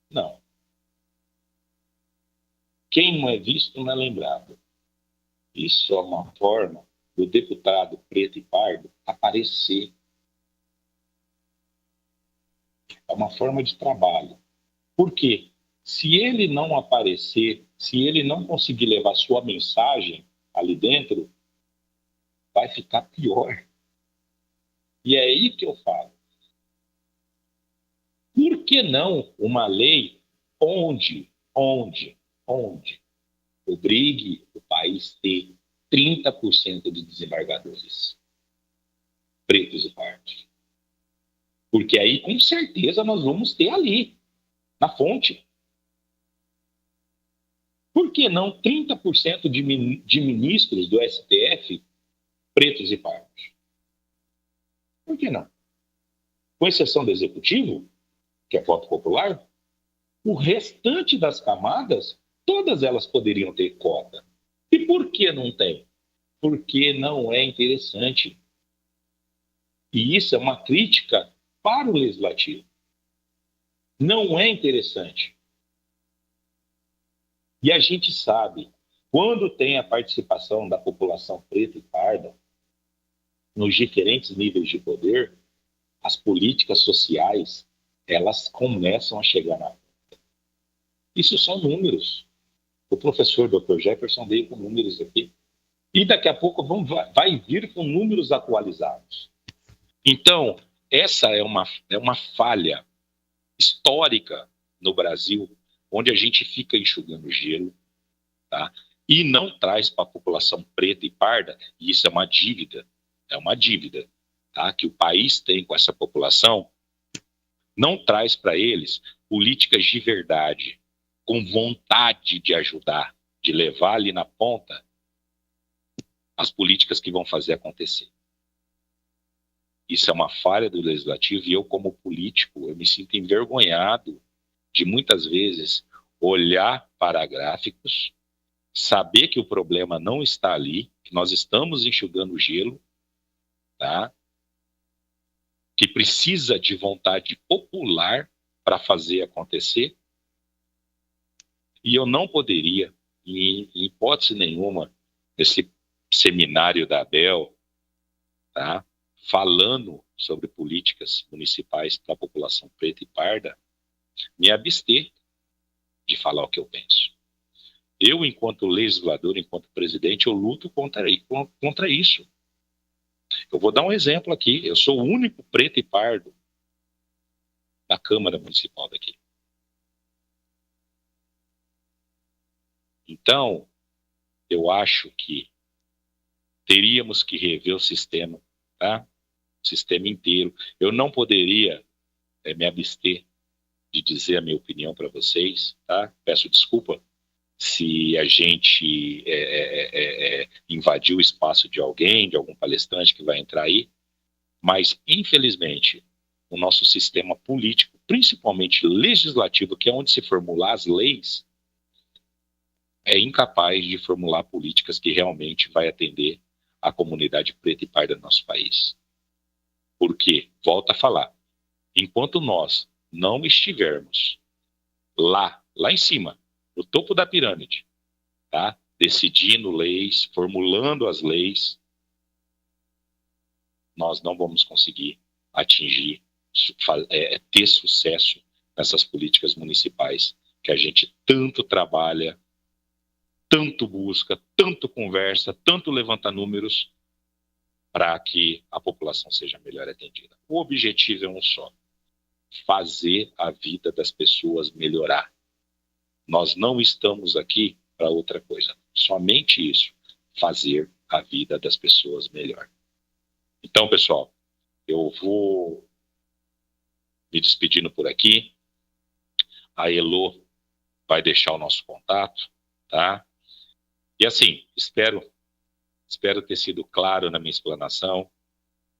Não. Quem não é visto não é lembrado. Isso é uma forma do deputado preto e pardo aparecer. É uma forma de trabalho. Por quê? Se ele não aparecer, se ele não conseguir levar sua mensagem ali dentro, vai ficar pior. E é aí que eu falo. Por que não uma lei onde obrigue o país a ter 30% de desembargadores pretos e pardos? Porque aí, com certeza, nós vamos ter ali, na fonte. Por que não 30% de ministros do STF pretos e pardos? Por que não? Com exceção do Executivo, que é voto popular, o restante das camadas, todas elas poderiam ter cota. E por que não tem? Porque não é interessante. E isso é uma crítica para o Legislativo. Não é interessante. E a gente sabe, quando tem a participação da população preta e parda, nos diferentes níveis de poder, as políticas sociais, elas começam a chegar na ponta. Isso são números. O professor Dr. Jefferson veio com números aqui. E daqui a pouco vai vir com números atualizados. Então, essa é uma falha histórica no Brasil, onde a gente fica enxugando gelo, tá? E não traz para a população preta e parda, e isso é uma dívida, tá? Que o país tem com essa população, não traz para eles políticas de verdade, com vontade de ajudar, de levar ali na ponta as políticas que vão fazer acontecer. Isso é uma falha do Legislativo e eu, como político, eu me sinto envergonhado de muitas vezes olhar para gráficos, saber que o problema não está ali, que nós estamos enxugando gelo, tá? Que precisa de vontade popular para fazer acontecer. E eu não poderia, em hipótese nenhuma, nesse seminário da ABEL, tá? Falando sobre políticas municipais para a população preta e parda, me abster de falar o que eu penso. Eu, enquanto legislador, enquanto presidente, eu luto contra isso. Eu vou dar um exemplo aqui. Eu sou o único preto e pardo da Câmara Municipal daqui. Então, eu acho que teríamos que rever o sistema, tá? O sistema inteiro. Eu não poderia me abster de dizer a minha opinião para vocês, tá? Peço desculpa se a gente invadiu o espaço de alguém, de algum palestrante que vai entrar aí, mas, infelizmente, o nosso sistema político, principalmente legislativo, que é onde se formulam as leis, é incapaz de formular políticas que realmente vai atender a comunidade preta e parda do nosso país. Porque, volto a falar, enquanto nós não estivermos lá em cima, no topo da pirâmide, tá? Decidindo leis, formulando as leis, nós não vamos conseguir atingir, ter sucesso nessas políticas municipais que a gente tanto trabalha, tanto busca, tanto conversa, tanto levanta números para que a população seja melhor atendida. O objetivo é um só: fazer a vida das pessoas melhorar. Nós não estamos aqui para outra coisa, somente isso, fazer a vida das pessoas melhor. Então, pessoal, eu vou me despedindo por aqui. A Elo vai deixar o nosso contato, tá? E assim, espero ter sido claro na minha explanação.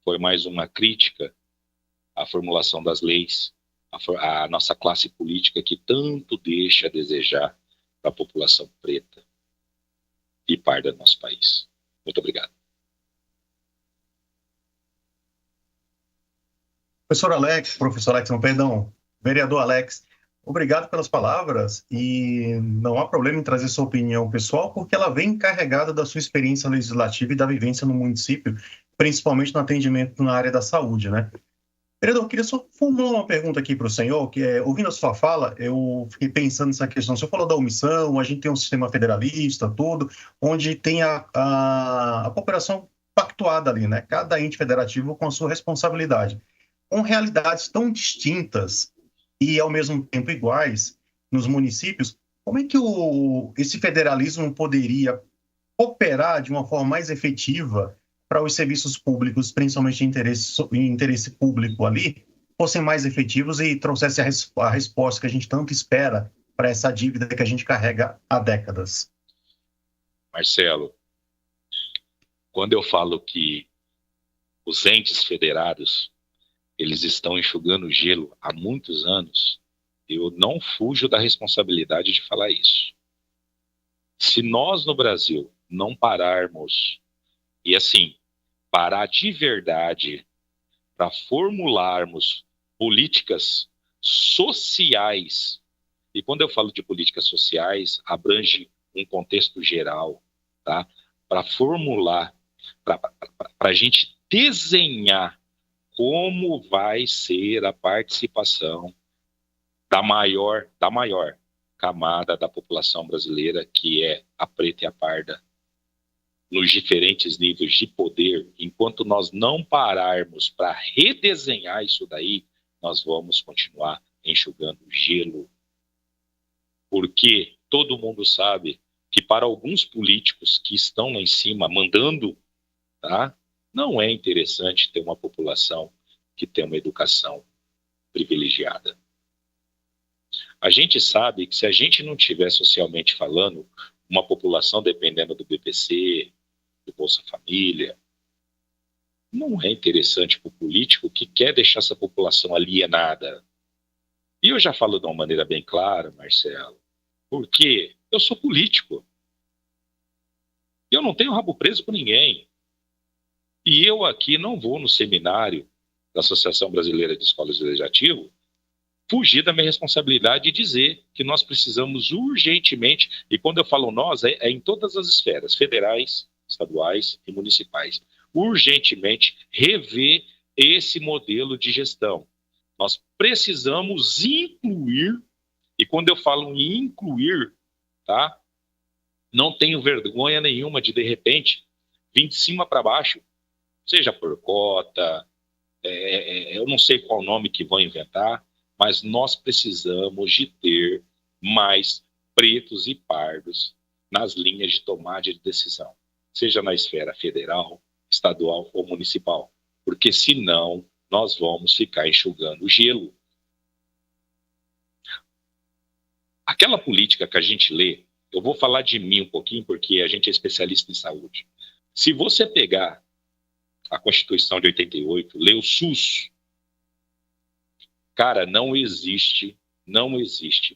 Foi mais uma crítica à formulação das leis, à nossa classe política que tanto deixa a desejar para a população preta e parda do nosso país. Muito obrigado. Professor Alex, perdão, vereador Alex, obrigado pelas palavras e não há problema em trazer sua opinião pessoal, porque ela vem carregada da sua experiência legislativa e da vivência no município, principalmente no atendimento na área da saúde, né? Vereador, eu queria só formular uma pergunta aqui para o senhor, que ouvindo a sua fala, eu fiquei pensando nessa questão. O senhor falou da omissão, a gente tem um sistema federalista, tudo, onde tem a cooperação pactuada ali, né? Cada ente federativo com a sua responsabilidade. Com realidades tão distintas e, ao mesmo tempo, iguais nos municípios, como é que esse federalismo poderia operar de uma forma mais efetiva para os serviços públicos, principalmente em interesse público ali, fossem mais efetivos e trouxessem a resposta que a gente tanto espera para essa dívida que a gente carrega há décadas? Marcelo, quando eu falo que os entes federados, eles estão enxugando gelo há muitos anos, eu não fujo da responsabilidade de falar isso. Se nós no Brasil não pararmos, e assim, parar de verdade para formularmos políticas sociais, e quando eu falo de políticas sociais, abrange um contexto geral, tá? Para formular, para a gente desenhar como vai ser a participação da maior camada da população brasileira, que é a preta e a parda, nos diferentes níveis de poder. Enquanto nós não pararmos para redesenhar isso daí, nós vamos continuar enxugando gelo. Porque todo mundo sabe que para alguns políticos que estão lá em cima mandando, tá, não é interessante ter uma população que tem uma educação privilegiada. A gente sabe que se a gente não tiver socialmente falando, uma população dependendo do BPC, do Bolsa Família, não é interessante para o político que quer deixar essa população alienada. E eu já falo de uma maneira bem clara, Marcelo, porque eu sou político. Eu não tenho rabo preso com ninguém. E eu aqui não vou no seminário da Associação Brasileira de Escolas de Legislativo fugir da minha responsabilidade e dizer que nós precisamos urgentemente, e quando eu falo nós, é em todas as esferas, federais, estaduais e municipais, urgentemente rever esse modelo de gestão. Nós precisamos incluir, e quando eu falo em incluir, tá? Não tenho vergonha nenhuma de repente, vir de cima para baixo, seja por cota, eu não sei qual nome que vão inventar, mas nós precisamos de ter mais pretos e pardos nas linhas de tomada de decisão, seja na esfera federal, estadual ou municipal, porque senão nós vamos ficar enxugando o gelo. Aquela política que a gente lê, eu vou falar de mim um pouquinho, porque a gente é especialista em saúde. Se você pegar a Constituição de 88, ler o SUS, cara, não existe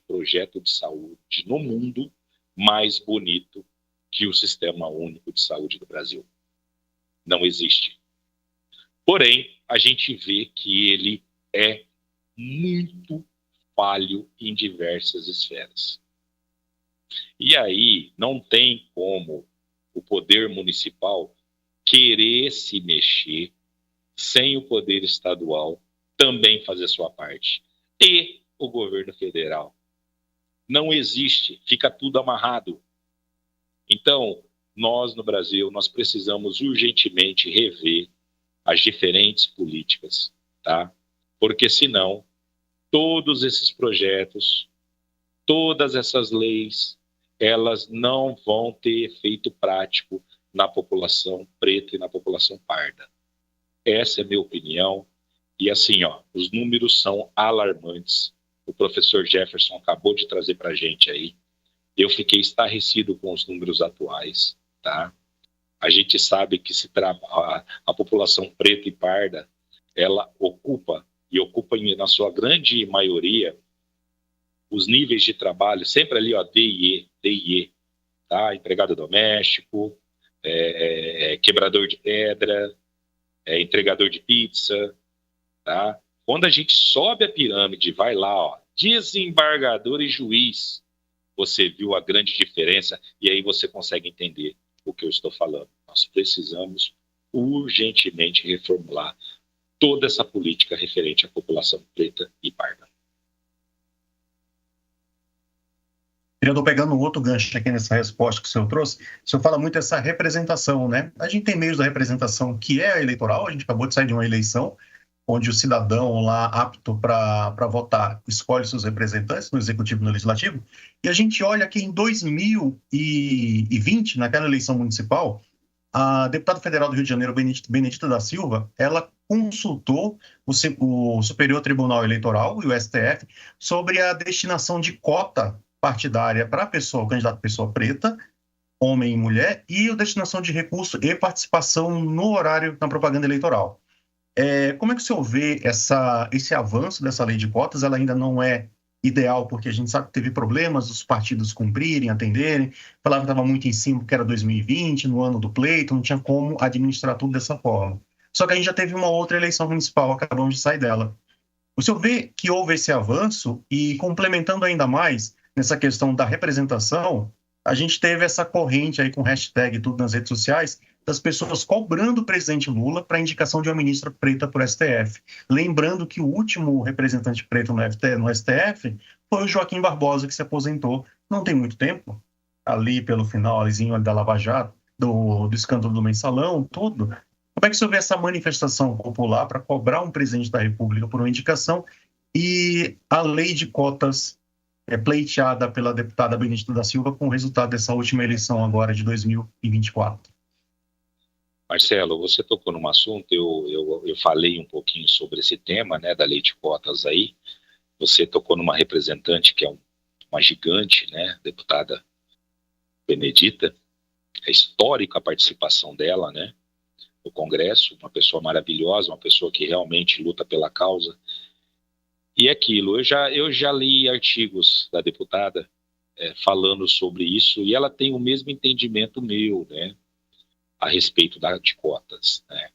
projeto de saúde no mundo mais bonito que o Sistema Único de Saúde do Brasil. Não existe. Porém, a gente vê que ele é muito falho em diversas esferas. E aí não tem como o poder municipal querer se mexer sem o poder estadual também fazer sua parte. E o governo federal. Não existe, fica tudo amarrado. Então, nós no Brasil, nós precisamos urgentemente rever as diferentes políticas, tá? Porque senão, todos esses projetos, todas essas leis, elas não vão ter efeito prático na população preta e na população parda. Essa é a minha opinião. E assim, os números são alarmantes. O professor Jefferson acabou de trazer para a gente aí. Eu fiquei estarrecido com os números atuais, tá? A gente sabe que a população preta e parda, ela ocupa na sua grande maioria, os níveis de trabalho, sempre ali, D e E, tá? Empregado doméstico, quebrador de pedra, entregador de pizza, tá? Quando a gente sobe a pirâmide, vai lá, desembargador e juiz, você viu a grande diferença e aí você consegue entender o que eu estou falando. Nós precisamos urgentemente reformular toda essa política referente à população preta e parda. Eu estou pegando um outro gancho aqui nessa resposta que o senhor trouxe. O senhor fala muito dessa representação, né? A gente tem meios da representação que é a eleitoral, a gente acabou de sair de uma eleição, onde o cidadão lá apto para votar escolhe seus representantes no Executivo e no Legislativo, e a gente olha que em 2020, naquela eleição municipal, a deputada federal do Rio de Janeiro, Benedita da Silva, ela consultou o Superior Tribunal Eleitoral e o STF sobre a destinação de cota partidária para o candidato pessoa preta, homem e mulher, e a destinação de recurso e participação no horário na propaganda eleitoral. Como é que o senhor vê esse avanço dessa lei de cotas? Ela ainda não é ideal, porque a gente sabe que teve problemas dos partidos cumprirem, atenderem, falava que estava muito em cima, porque era 2020, no ano do pleito, não tinha como administrar tudo dessa forma. Só que a gente já teve uma outra eleição municipal, acabamos de sair dela. O senhor vê que houve esse avanço e, complementando ainda mais nessa questão da representação, a gente teve essa corrente aí com hashtag tudo nas redes sociais, das pessoas cobrando o presidente Lula para a indicação de uma ministra preta por STF. Lembrando que o último representante preto no STF foi o Joaquim Barbosa, que se aposentou não tem muito tempo, ali pelo finalzinho da Lava Jato, do escândalo do Mensalão, tudo. Como é que o senhor vê essa manifestação popular para cobrar um presidente da República por uma indicação e a lei de cotas pleiteada pela deputada Benedita da Silva com o resultado dessa última eleição agora de 2024? Marcelo, você tocou num assunto, eu falei um pouquinho sobre esse tema, né, da lei de cotas aí. Você tocou numa representante que é uma gigante, né, deputada Benedita. É histórica a participação dela, né, no Congresso, uma pessoa maravilhosa, uma pessoa que realmente luta pela causa. E aquilo, eu já li artigos da deputada falando sobre isso, e ela tem o mesmo entendimento meu, né, a respeito de cotas, né?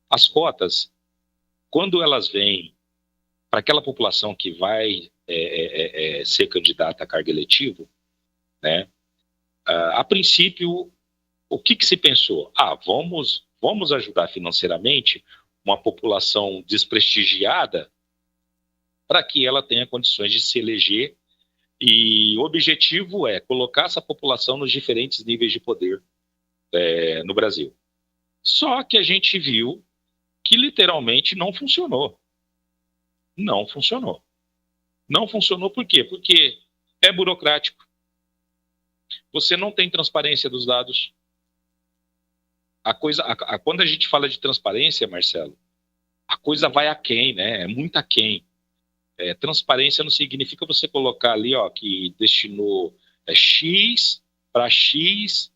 As cotas, quando elas vêm para aquela população que vai ser candidata a cargo eletivo, né? A princípio, o que se pensou? Vamos ajudar financeiramente uma população desprestigiada para que ela tenha condições de se eleger. E o objetivo é colocar essa população nos diferentes níveis de poder no Brasil. Só que a gente viu que literalmente não funcionou. Não funcionou. Não funcionou por quê? Porque é burocrático. Você não tem transparência dos dados. Quando a gente fala de transparência, Marcelo, a coisa vai aquém, né? É muito aquém. Transparência não significa você colocar ali, ó, que destinou X para X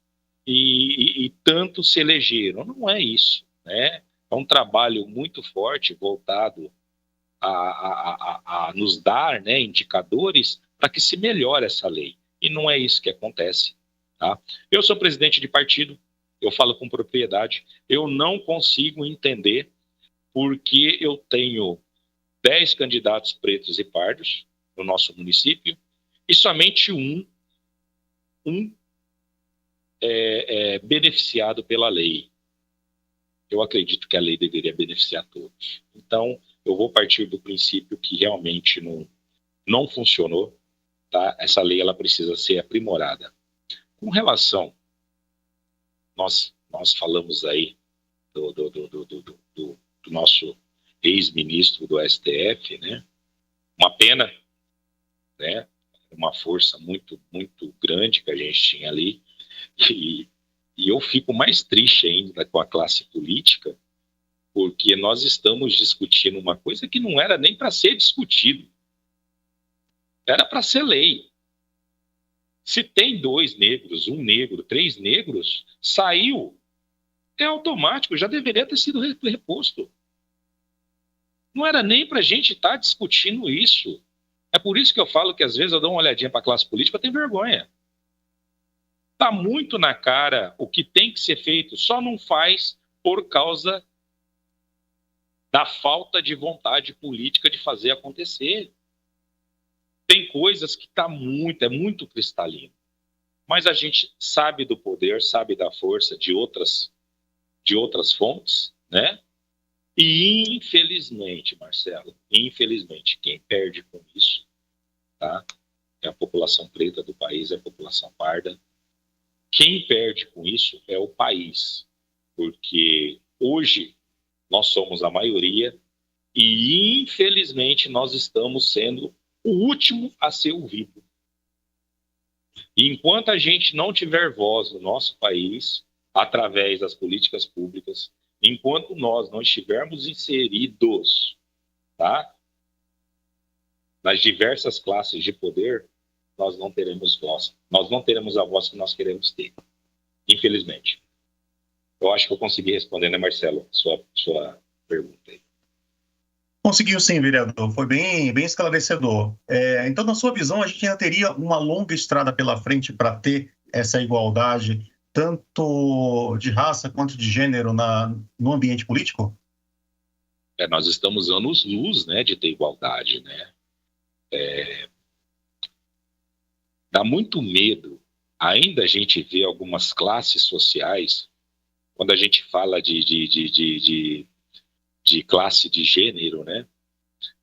e tanto se elegeram. Não é isso, né? É um trabalho muito forte voltado a nos dar, né, indicadores para que se melhore essa lei. E não é isso que acontece. Tá? Eu sou presidente de partido, eu falo com propriedade, eu não consigo entender porque eu tenho 10 candidatos pretos e pardos no nosso município e somente um é beneficiado pela lei. Eu acredito que a lei deveria beneficiar todos. Então, eu vou partir do princípio que realmente não funcionou. Tá? Essa lei ela precisa ser aprimorada. Com relação, nós falamos aí do nosso ex-ministro do STF, né? Uma pena, né? Uma força muito, muito grande que a gente tinha ali. E eu fico mais triste ainda com a classe política, porque nós estamos discutindo uma coisa que não era nem para ser discutido. Era para ser lei. Se tem 2 negros, 1 negro, 3 negros, saiu, é automático, já deveria ter sido reposto. Não era nem para a gente estar discutindo isso. É por isso que eu falo que às vezes eu dou uma olhadinha para a classe política, eu tenho vergonha. Está muito na cara o que tem que ser feito, só não faz por causa da falta de vontade política de fazer acontecer. Tem coisas que é muito cristalino. Mas a gente sabe do poder, sabe da força de outras fontes, né? E infelizmente, Marcelo, infelizmente, quem perde com isso, tá? É a população preta do país, é a população parda. Quem perde com isso é o país, porque hoje nós somos a maioria e, infelizmente, nós estamos sendo o último a ser ouvido. E enquanto a gente não tiver voz no nosso país, através das políticas públicas, enquanto nós não estivermos inseridos, tá, nas diversas classes de poder, nós não teremos voz. Nós não teremos a voz que nós queremos ter, infelizmente. Eu acho que eu consegui responder, né, Marcelo, sua pergunta aí. Conseguiu sim, vereador. Foi bem esclarecedor. Então, na sua visão, a gente ainda teria uma longa estrada pela frente para ter essa igualdade, tanto de raça quanto de gênero no ambiente político? Nós estamos anos-luz, né, de ter igualdade, né? Dá muito medo ainda a gente ver algumas classes sociais, quando a gente fala de classe de gênero, né?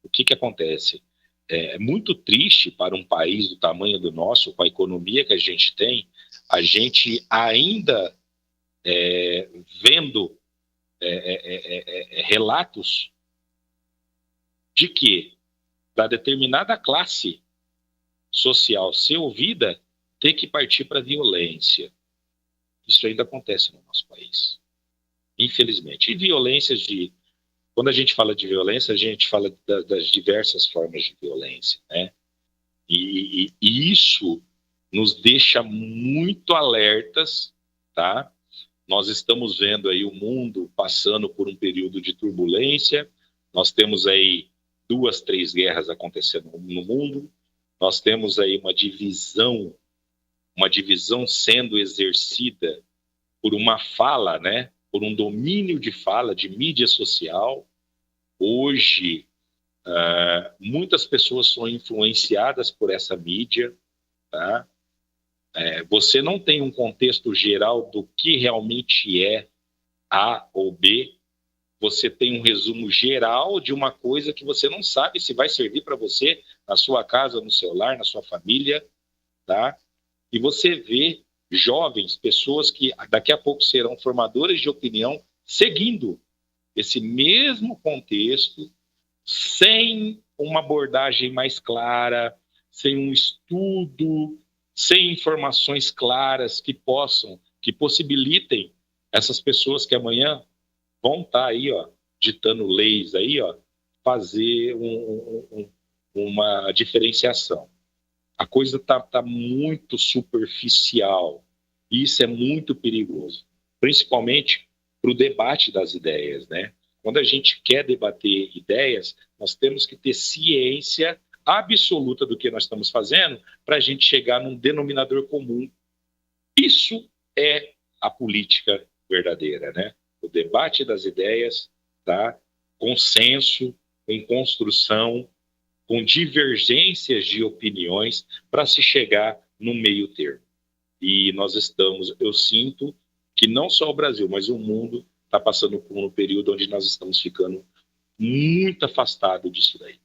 O que acontece? É muito triste para um país do tamanho do nosso, com a economia que a gente tem, a gente ainda vendo relatos de que, para determinada classe social ser ouvida, ter que partir para a violência. Isso ainda acontece no nosso país, infelizmente. E violências quando a gente fala de violência, a gente fala das diversas formas de violência, né? E isso nos deixa muito alertas, tá? Nós estamos vendo aí o mundo passando por um período de turbulência, nós temos aí 2, 3 guerras acontecendo no mundo, nós temos aí uma divisão sendo exercida por uma fala, né? Por um domínio de fala, de mídia social. Hoje, muitas pessoas são influenciadas por essa mídia, tá? Você não tem um contexto geral do que realmente é A ou B, você tem um resumo geral de uma coisa que você não sabe se vai servir para você na sua casa, no seu lar, na sua família, tá? E você vê jovens, pessoas que daqui a pouco serão formadores de opinião, seguindo esse mesmo contexto, sem uma abordagem mais clara, sem um estudo, sem informações claras que possibilitem essas pessoas que amanhã vão estar aí, ó, ditando leis aí, ó, fazer uma diferenciação. A coisa tá muito superficial. E isso é muito perigoso, principalmente para o debate das ideias, né? Quando a gente quer debater ideias, nós temos que ter ciência absoluta do que nós estamos fazendo para a gente chegar num denominador comum. Isso é a política verdadeira, né? O debate das ideias, tá? Consenso, com construção, com divergências de opiniões para se chegar no meio termo. E nós estamos, eu sinto que não só o Brasil, mas o mundo está passando por um período onde nós estamos ficando muito afastados disso daí.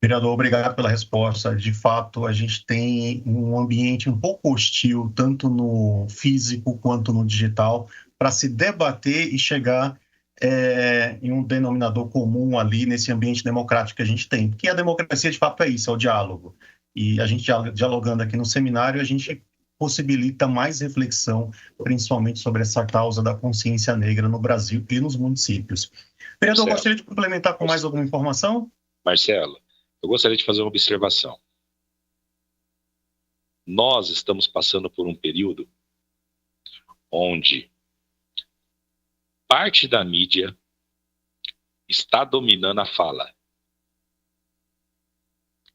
Vereador, obrigado pela resposta. De fato, a gente tem um ambiente um pouco hostil, tanto no físico quanto no digital, para se debater e chegar em um denominador comum ali nesse ambiente democrático que a gente tem. Porque a democracia, de fato, é isso, é o diálogo. E a gente dialogando aqui no seminário, a gente possibilita mais reflexão, principalmente sobre essa causa da consciência negra no Brasil e nos municípios. Vereador, gostaria de complementar com mais alguma informação? Marcelo, eu gostaria de fazer uma observação. Nós estamos passando por um período onde parte da mídia está dominando a fala.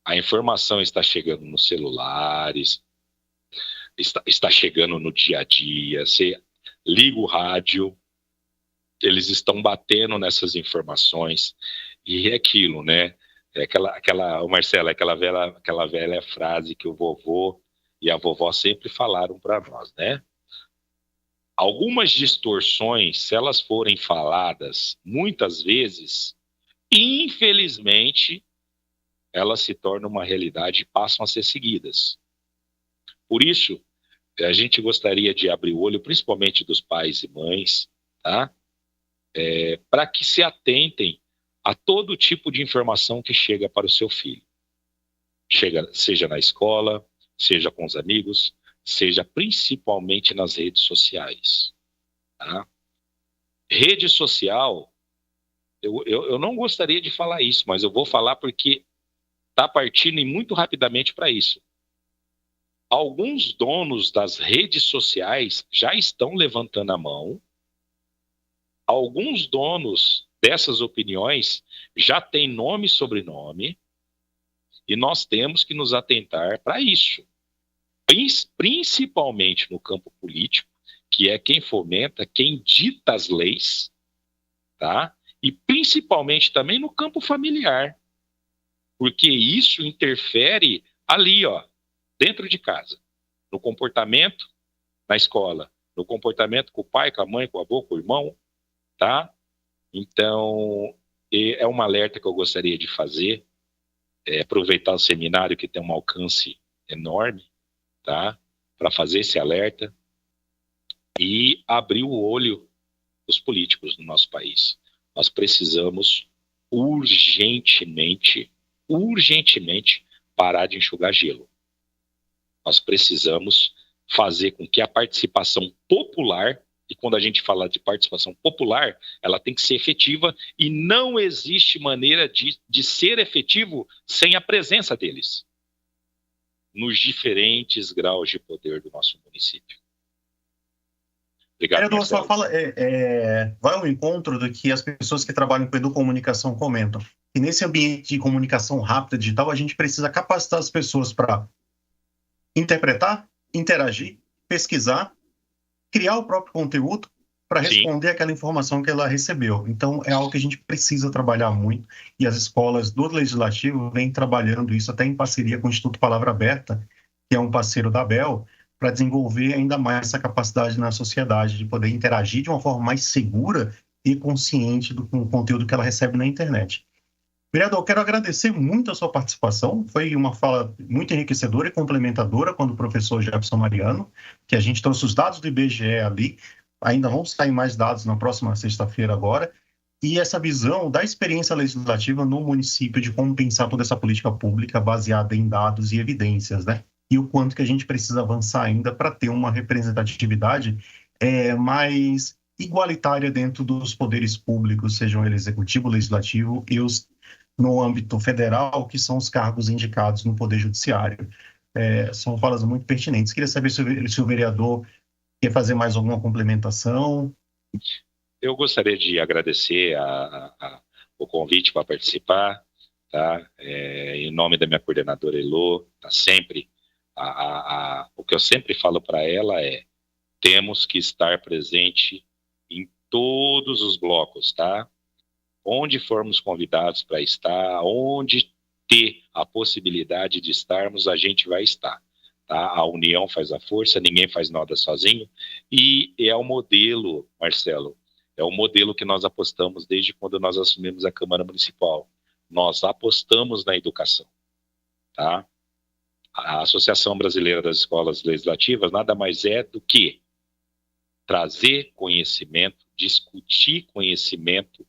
A informação está chegando nos celulares, está chegando no dia a dia. Você liga o rádio, eles estão batendo nessas informações. E é aquilo, né? É Marcelo, aquela velha frase que o vovô e a vovó sempre falaram para nós, né? Algumas distorções, se elas forem faladas muitas vezes, infelizmente, elas se tornam uma realidade e passam a ser seguidas. Por isso, a gente gostaria de abrir o olho, principalmente dos pais e mães, tá? Para que se atentem a todo tipo de informação que chega para o seu filho. Seja na escola, seja com os amigos, seja principalmente nas redes sociais. Tá? Rede social, eu não gostaria de falar isso, mas eu vou falar porque está partindo muito rapidamente para isso. Alguns donos das redes sociais já estão levantando a mão. Alguns donos dessas opiniões já têm nome e sobrenome, e nós temos que nos atentar para isso. Principalmente no campo político, que é quem fomenta, quem dita as leis, tá? E principalmente também no campo familiar, porque isso interfere ali, ó, dentro de casa, no comportamento na escola, no comportamento com o pai, com a mãe, com o avô, com o irmão, tá? Então, é um alerta que eu gostaria de fazer, aproveitar o seminário que tem um alcance enorme, tá? Para fazer esse alerta e abrir o olho dos políticos no nosso país. Nós precisamos urgentemente parar de enxugar gelo. Nós precisamos fazer com que a participação popular, e quando a gente fala de participação popular, ela tem que ser efetiva e não existe maneira de ser efetivo sem a presença deles nos diferentes graus de poder do nosso município. Obrigado, Vereador, sua fala vai ao encontro do que as pessoas que trabalham com educomunicação comentam. E nesse ambiente de comunicação rápida, digital, a gente precisa capacitar as pessoas para interpretar, interagir, pesquisar, criar o próprio conteúdo para responder aquela informação que ela recebeu. Então, é algo que a gente precisa trabalhar muito, e as escolas do Legislativo vêm trabalhando isso até em parceria com o Instituto Palavra Aberta, que é um parceiro da ABEL, para desenvolver ainda mais essa capacidade na sociedade de poder interagir de uma forma mais segura e consciente com o conteúdo que ela recebe na internet. Vereador, quero agradecer muito a sua participação. Foi uma fala muito enriquecedora e complementadora com o professor Jefferson Mariano, que a gente trouxe os dados do IBGE ali. Ainda vão sair mais dados na próxima sexta-feira agora. E essa visão da experiência legislativa no município de como pensar toda essa política pública baseada em dados e evidências, né? E o quanto que a gente precisa avançar ainda para ter uma representatividade mais igualitária dentro dos poderes públicos, sejam eles executivo, legislativo e os no âmbito federal, que são os cargos indicados no Poder Judiciário. São falas muito pertinentes. Queria saber se o vereador quer fazer mais alguma complementação. Eu gostaria de agradecer o convite para participar, tá? Em nome da minha coordenadora Elô, tá sempre, o que eu sempre falo para ela temos que estar presente em todos os blocos, tá? Onde formos convidados para estar, onde ter a possibilidade de estarmos, a gente vai estar. Tá? A união faz a força, ninguém faz nada sozinho, e é o modelo, Marcelo, é o modelo que nós apostamos desde quando nós assumimos a Câmara Municipal. Nós apostamos na educação. Tá? A Associação Brasileira das Escolas Legislativas nada mais é do que trazer conhecimento, discutir conhecimento,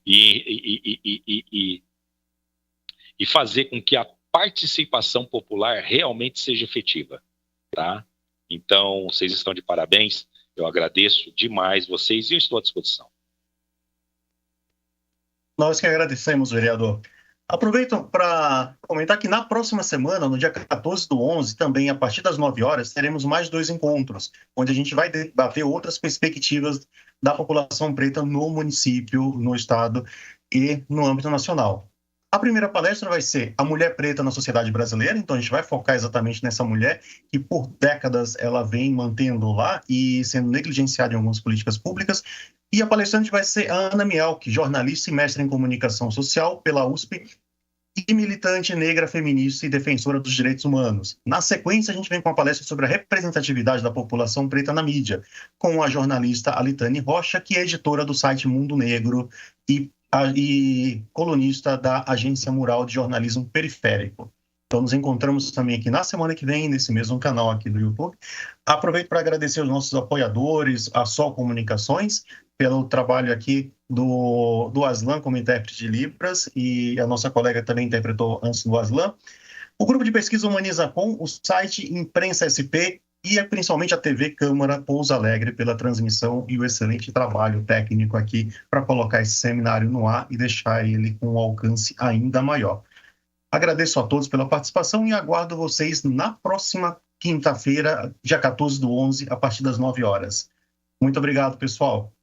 e fazer com que a participação popular realmente seja efetiva, tá? Então, vocês estão de parabéns, eu agradeço demais vocês e eu estou à disposição. Nós que agradecemos, vereador. Aproveito para comentar que na próxima semana, no dia 14/11, também a partir das 9 horas, teremos mais 2 encontros, onde a gente vai debater outras perspectivas da população preta no município, no estado e no âmbito nacional. A primeira palestra vai ser a mulher preta na sociedade brasileira, então a gente vai focar exatamente nessa mulher que por décadas ela vem mantendo lá e sendo negligenciada em algumas políticas públicas. E a palestrante vai ser a Ana Mielke, jornalista e mestre em comunicação social pela USP e militante negra, feminista e defensora dos direitos humanos. Na sequência, a gente vem com a palestra sobre a representatividade da população preta na mídia, com a jornalista Alitane Rocha, que é editora do site Mundo Negro e colunista da Agência Mural de Jornalismo Periférico. Então, nos encontramos também aqui na semana que vem, nesse mesmo canal aqui do YouTube. Aproveito para agradecer aos nossos apoiadores, a Sol Comunicações, pelo trabalho aqui do Aslan como intérprete de Libras, e a nossa colega também interpretou antes do Aslan. O grupo de pesquisa Humaniza.com, o site Imprensa SP e principalmente a TV Câmara Pouso Alegre pela transmissão e o excelente trabalho técnico aqui para colocar esse seminário no ar e deixar ele com um alcance ainda maior. Agradeço a todos pela participação e aguardo vocês na próxima quinta-feira, dia 14/11, a partir das 9 horas. Muito obrigado, pessoal.